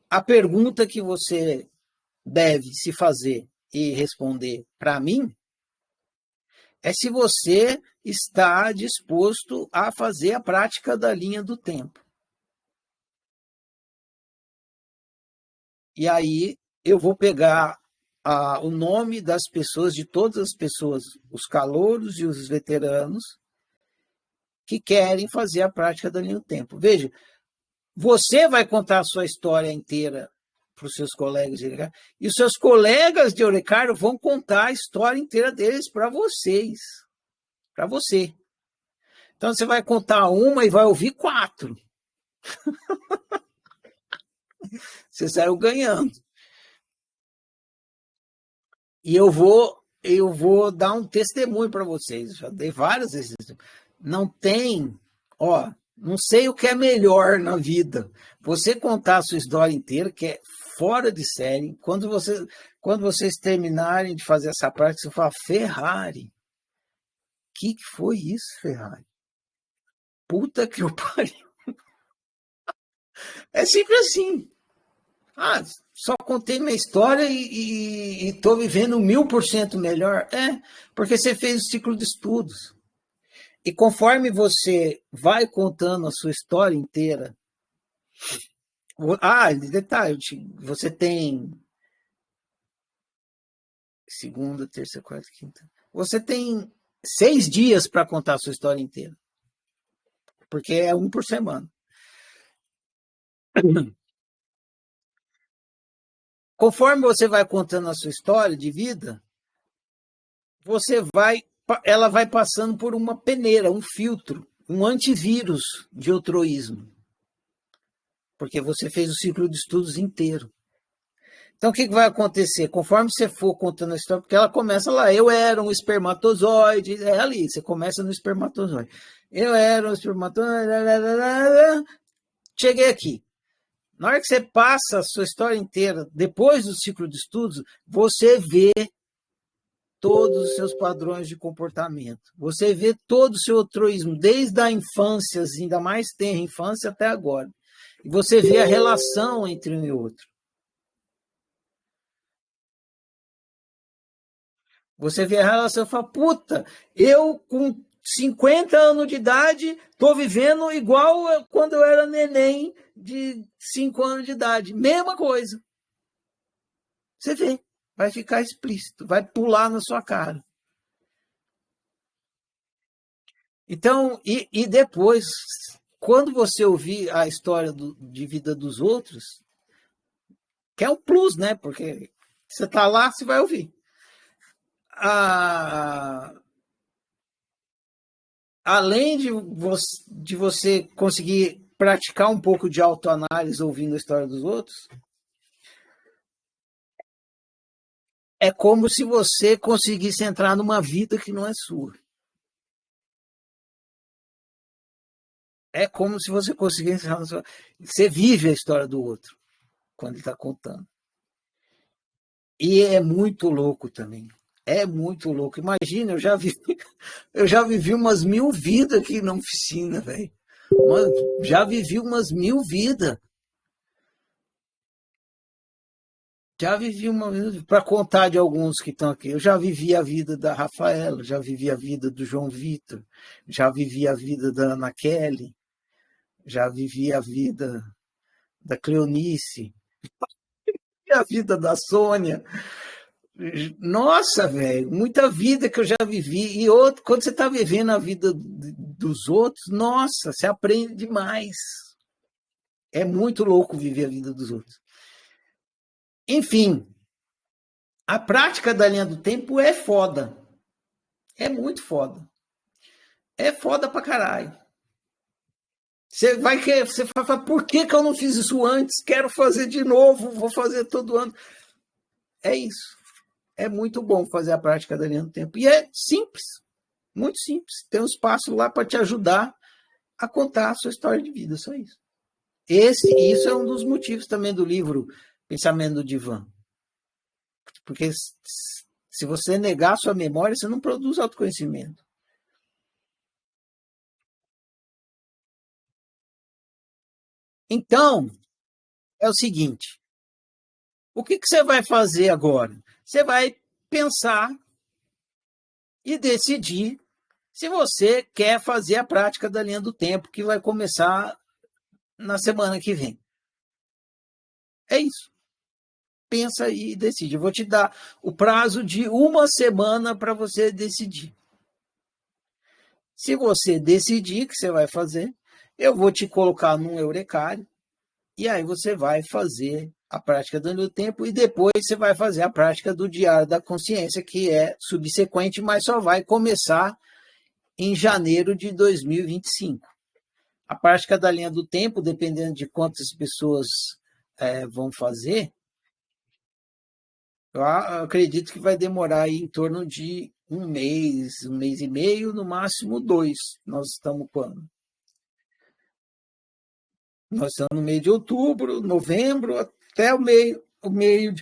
a pergunta que você deve se fazer e responder para mim é se você está disposto a fazer a prática da linha do tempo. E aí eu vou pegar o nome das pessoas, de todas as pessoas, os calouros e os veteranos, que querem fazer a prática da linha do tempo. Veja, você vai contar a sua história inteira para os seus colegas de Eurecário, e os seus colegas de Eurecário vão contar a história inteira deles para vocês. Para você. Então você vai contar uma e vai ouvir 4. Você saiu ganhando. E eu vou dar um testemunho para vocês. Já dei várias vezes. Não tem, não sei o que é melhor na vida. Você contar a sua história inteira, que é fora de série. Quando vocês terminarem de fazer essa prática, você fala, Ferrari. Que foi isso, Ferrari? Puta que o pariu. É sempre assim. Só contei minha história e estou vivendo 1000% melhor. Porque você fez o ciclo de estudos. E conforme você vai contando a sua história inteira, detalhe, você tem segunda, terça, quarta, quinta. Você tem 6 dias para contar a sua história inteira. Porque é um por semana. Conforme você vai contando a sua história de vida, ela vai passando por uma peneira, um filtro, um antivírus de outroísmo. Porque você fez o ciclo de estudos inteiro. Então, o que vai acontecer? Conforme você for contando a história, porque ela começa lá, eu era um espermatozoide, é ali, você começa no espermatozoide. Eu era um espermatozoide, cheguei aqui. Na hora que você passa a sua história inteira, depois do ciclo de estudos, você vê todos os seus padrões de comportamento. Você vê todo o seu altruísmo, desde a infância, ainda mais tenra infância, até agora. E você vê a relação entre um e outro. Você vê a relação e fala, puta, eu com 50 anos de idade estou vivendo igual quando eu era neném de 5 anos de idade. Mesma coisa. Você vê, vai ficar explícito, vai pular na sua cara. Então, e depois, quando você ouvir a história de vida dos outros, que é um plus, né? Porque você está lá, você vai ouvir. Além de você conseguir praticar um pouco de autoanálise ouvindo a história dos outros, é como se você conseguisse entrar numa vida que não é sua. É como se você conseguisse entrar na sua... Você vive a história do outro quando ele está contando. E é muito louco também. É muito louco. Imagina, eu já vivi umas 1000 vidas aqui na oficina, velho. Já vivi umas 1000 vidas. Já vivi uma vida, para contar de alguns que estão aqui, eu já vivi a vida da Rafaela, já vivi a vida do João Vitor, já vivi a vida da Ana Kelly, já vivi a vida da Cleonice, e a vida da Sônia. Nossa, velho, muita vida que eu já vivi. E outro, quando você está vivendo a vida dos outros, nossa, você aprende demais. É muito louco viver a vida dos outros. Enfim, a prática da linha do tempo é foda. É muito foda. É foda pra caralho. Você vai falar, por que eu não fiz isso antes? Quero fazer de novo, vou fazer todo ano. É isso. É muito bom fazer a prática da linha do tempo. E é simples, muito simples. Tem um espaço lá para te ajudar a contar a sua história de vida, só isso. Isso é um dos motivos também do livro Pensamento do Divã. Porque se você negar a sua memória, você não produz autoconhecimento. Então, é o seguinte, o que você vai fazer agora? Você vai pensar e decidir se você quer fazer a prática da linha do tempo, que vai começar na semana que vem. É isso. Pensa e decide. Eu vou te dar o prazo de 1 semana para você decidir. Se você decidir o que você vai fazer, eu vou te colocar num Eurecário e aí você vai fazer a prática do tempo e depois você vai fazer a prática do diário da consciência, que é subsequente, mas só vai começar em janeiro de 2025. A prática da linha do tempo, dependendo de quantas pessoas vão fazer, eu acredito que vai demorar aí em torno de um mês e meio, no máximo 2. Nós estamos quando? Nós estamos no meio de outubro, novembro, até o meio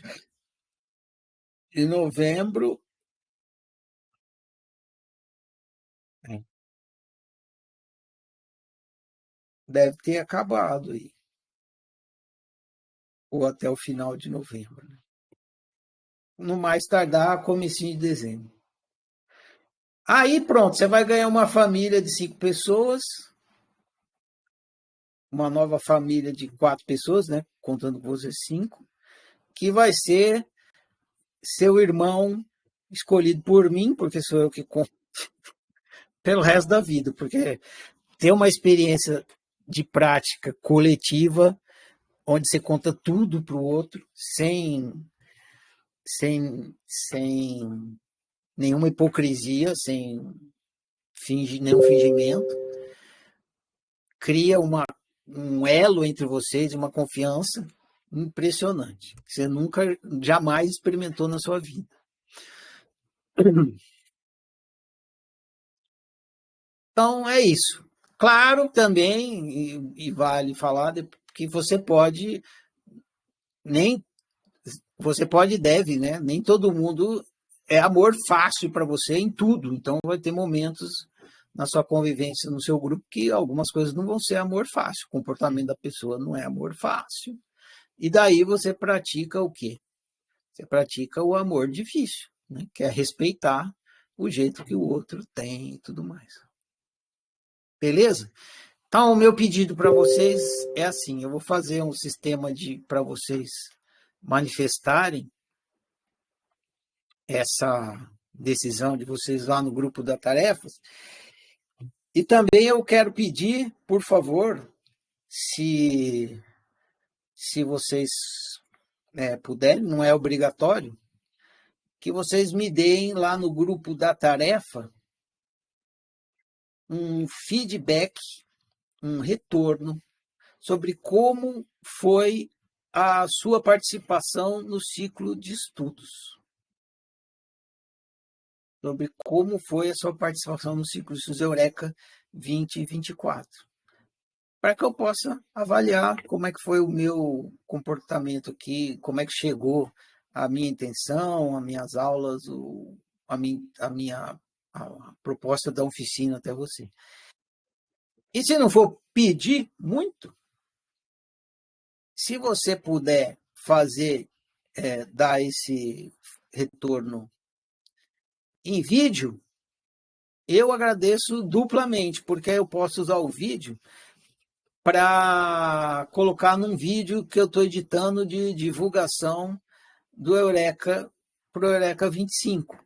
de novembro. Deve ter acabado aí. Ou até o final de novembro. Né? No mais tardar, comecinho de dezembro. Aí pronto, você vai ganhar uma família de 5 pessoas, uma nova família de 4 pessoas, né? Contando com você 5, que vai ser seu irmão escolhido por mim, porque sou eu que conto pelo resto da vida, porque ter uma experiência de prática coletiva, onde você conta tudo para o outro, sem nenhuma hipocrisia, sem nenhum fingimento, cria um elo entre vocês, uma confiança impressionante, que você nunca, jamais experimentou na sua vida. Então, é isso. Claro, também, e vale falar, que você pode, nem, você pode e deve, né? Nem todo mundo é amor fácil para você em tudo. Então, vai ter momentos na sua convivência, no seu grupo, que algumas coisas não vão ser amor fácil. O comportamento da pessoa não é amor fácil. E daí você pratica o quê? Você pratica o amor difícil, né? Que é respeitar o jeito que o outro tem e tudo mais. Beleza? Então, o meu pedido para vocês é assim: eu vou fazer um sistema para vocês manifestarem essa decisão de vocês lá no grupo da tarefas. E também eu quero pedir, por favor, se vocês puderem, não é obrigatório, que vocês me deem lá no grupo da tarefa um feedback, um retorno sobre como foi a sua participação no ciclo de estudos. Sobre como foi a sua participação no ciclo de estudos Eureka 2024. Para que eu possa avaliar como é que foi o meu comportamento aqui, como é que chegou a minha intenção, as minhas aulas, a proposta da oficina até você. E se não for pedir muito, se você puder fazer, dar esse retorno em vídeo, eu agradeço duplamente, porque eu posso usar o vídeo para colocar num vídeo que eu estou editando de divulgação do Eureka para o Eureka 25.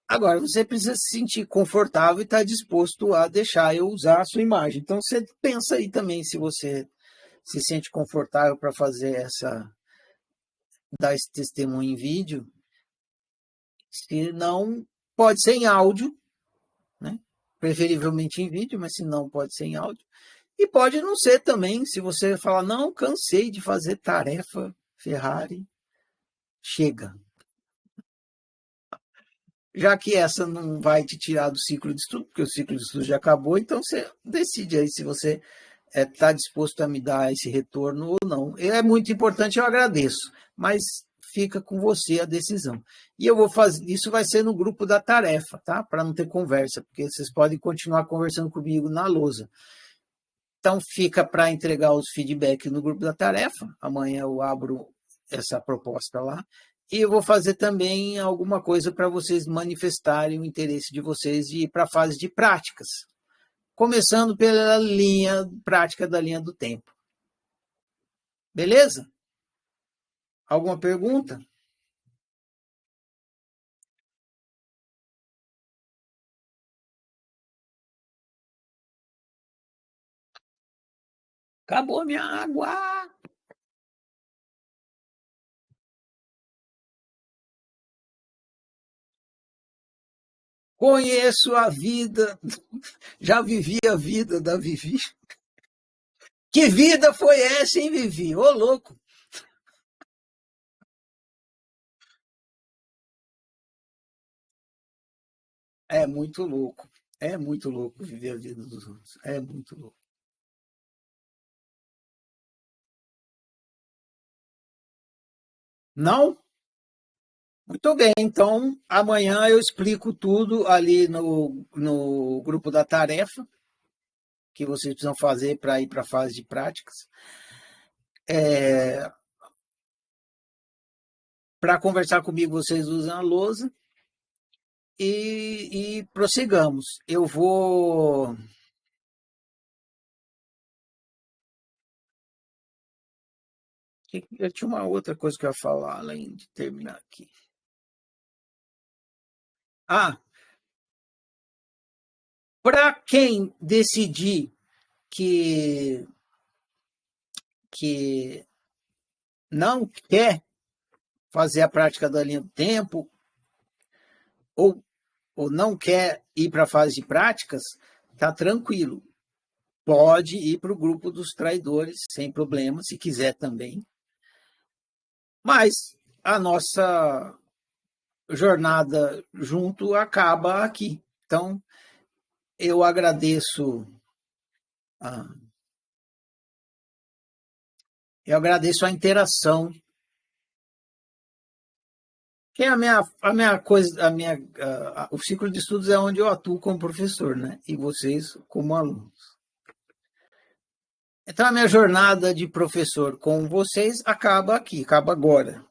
Agora, você precisa se sentir confortável e estar disposto a deixar eu usar a sua imagem. Então, você pensa aí também se você se sente confortável para fazer dar esse testemunho em vídeo. Se não, pode ser em áudio, né? Preferivelmente em vídeo, mas se não, pode ser em áudio. E pode não ser também, se você falar, não, cansei de fazer tarefa Ferrari, chega. Já que essa não vai te tirar do ciclo de estudo, porque o ciclo de estudo já acabou, então você decide aí se você está disposto a me dar esse retorno ou não. É muito importante, eu agradeço, mas fica com você a decisão. E eu vou fazer, isso vai ser no grupo da tarefa, tá? Para não ter conversa, porque vocês podem continuar conversando comigo na lousa. Então fica para entregar os feedbacks no grupo da tarefa. Amanhã eu abro essa proposta lá. E eu vou fazer também alguma coisa para vocês manifestarem o interesse de vocês de ir para a fase de práticas. Começando pela linha prática da linha do tempo. Beleza? Alguma pergunta? Acabou a minha água. Conheço a vida, já vivi a vida da Vivi. Que vida foi essa, hein, Vivi? Ô, louco! É muito louco. É muito louco viver a vida dos outros. É muito louco. Não? Muito bem. Então, amanhã eu explico tudo ali no grupo da tarefa que vocês precisam fazer para ir para a fase de práticas. Para conversar comigo, vocês usam a lousa. e prossigamos. Eu vou... Eu tinha uma outra coisa que eu ia falar, além de terminar aqui. Para quem decidir que não quer fazer a prática da linha do tempo, ou não quer ir para a fase de práticas, está tranquilo. Pode ir para o grupo dos traidores, sem problema, se quiser também. Mas a nossa jornada junto acaba aqui. Então, eu agradeço a interação, que é a minha coisa, o ciclo de estudos é onde eu atuo como professor, né? E vocês como alunos. Então, a minha jornada de professor com vocês acaba aqui, acaba agora.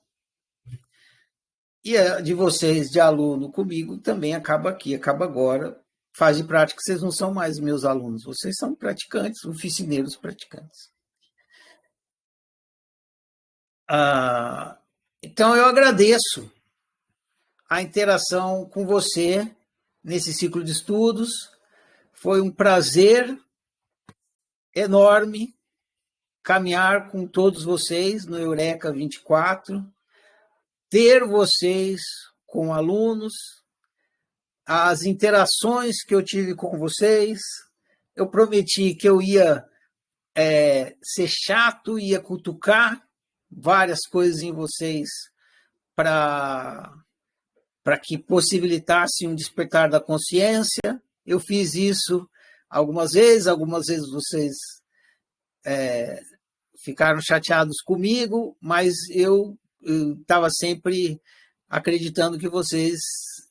E a de vocês, de aluno comigo, também acaba aqui, acaba agora. Fase de prática, vocês não são mais meus alunos, vocês são praticantes, oficineiros praticantes. Então, eu agradeço a interação com você nesse ciclo de estudos. Foi um prazer enorme caminhar com todos vocês no Eureka 24, ter vocês com alunos, as interações que eu tive com vocês. Eu prometi que eu ia ser chato, ia cutucar várias coisas em vocês para que possibilitasse um despertar da consciência. Eu fiz isso algumas vezes vocês ficaram chateados comigo, mas eu estava sempre acreditando que vocês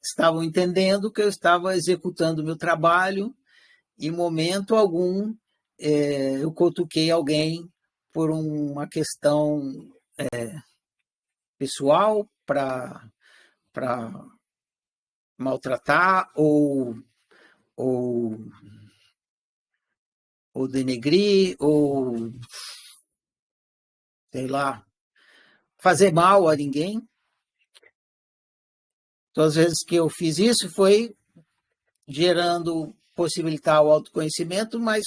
estavam entendendo que eu estava executando o meu trabalho. Em momento algum eu cutuquei alguém por uma questão pessoal para maltratar ou denegrir, ou, sei lá, fazer mal a ninguém. Todas as vezes que eu fiz isso foi possibilitar o autoconhecimento, mas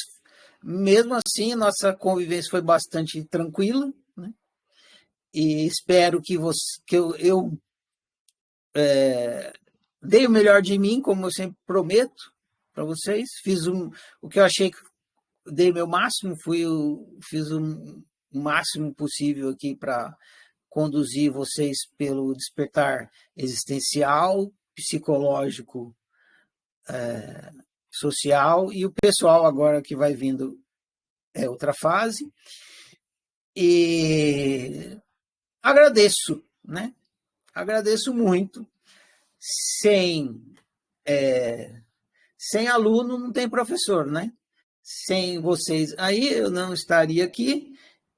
mesmo assim nossa convivência foi bastante tranquila, né? E espero que eu dei o melhor de mim, como eu sempre prometo para vocês. Fiz o que eu achei que dei meu máximo, fiz o máximo possível aqui para conduzir vocês pelo despertar existencial, psicológico, social, e o pessoal agora que vai vindo é outra fase. E agradeço, né? Agradeço muito. Sem aluno não tem professor, né? Sem vocês aí eu não estaria aqui,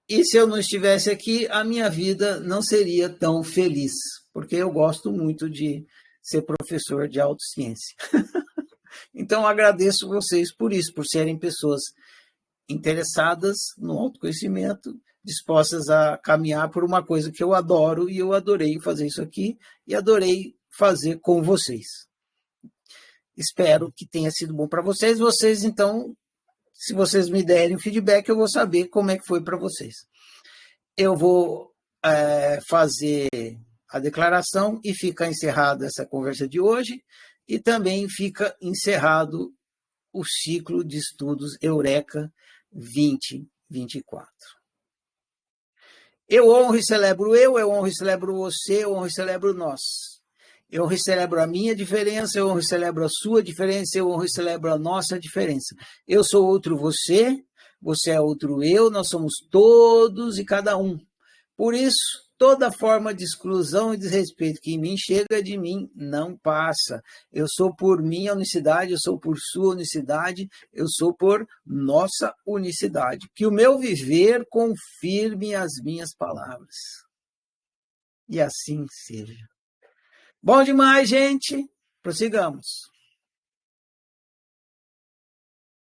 e se eu não estivesse aqui, a minha vida não seria tão feliz, porque eu gosto muito de ser professor de autociência. Então, agradeço vocês por isso, por serem pessoas interessadas no autoconhecimento, dispostas a caminhar por uma coisa que eu adoro, e eu adorei fazer isso aqui, e adorei fazer com vocês. Espero que tenha sido bom para vocês. Vocês, então, se vocês me derem o feedback, eu vou saber como é que foi para vocês. Eu vou fazer a declaração e fica encerrada essa conversa de hoje, e também fica encerrado o ciclo de estudos Eureka 2024. Eu honro e celebro eu honro e celebro você, eu honro e celebro nós. Eu honro e celebro a minha diferença, eu honro e celebro a sua diferença, eu honro e celebro a nossa diferença. Eu sou outro você, você é outro eu, nós somos todos e cada um. Por isso, toda forma de exclusão e desrespeito que em mim chega de mim não passa. Eu sou por minha unicidade, eu sou por sua unicidade, eu sou por nossa unicidade. Que o meu viver confirme as minhas palavras. E assim seja. Bom demais, gente. Prossigamos.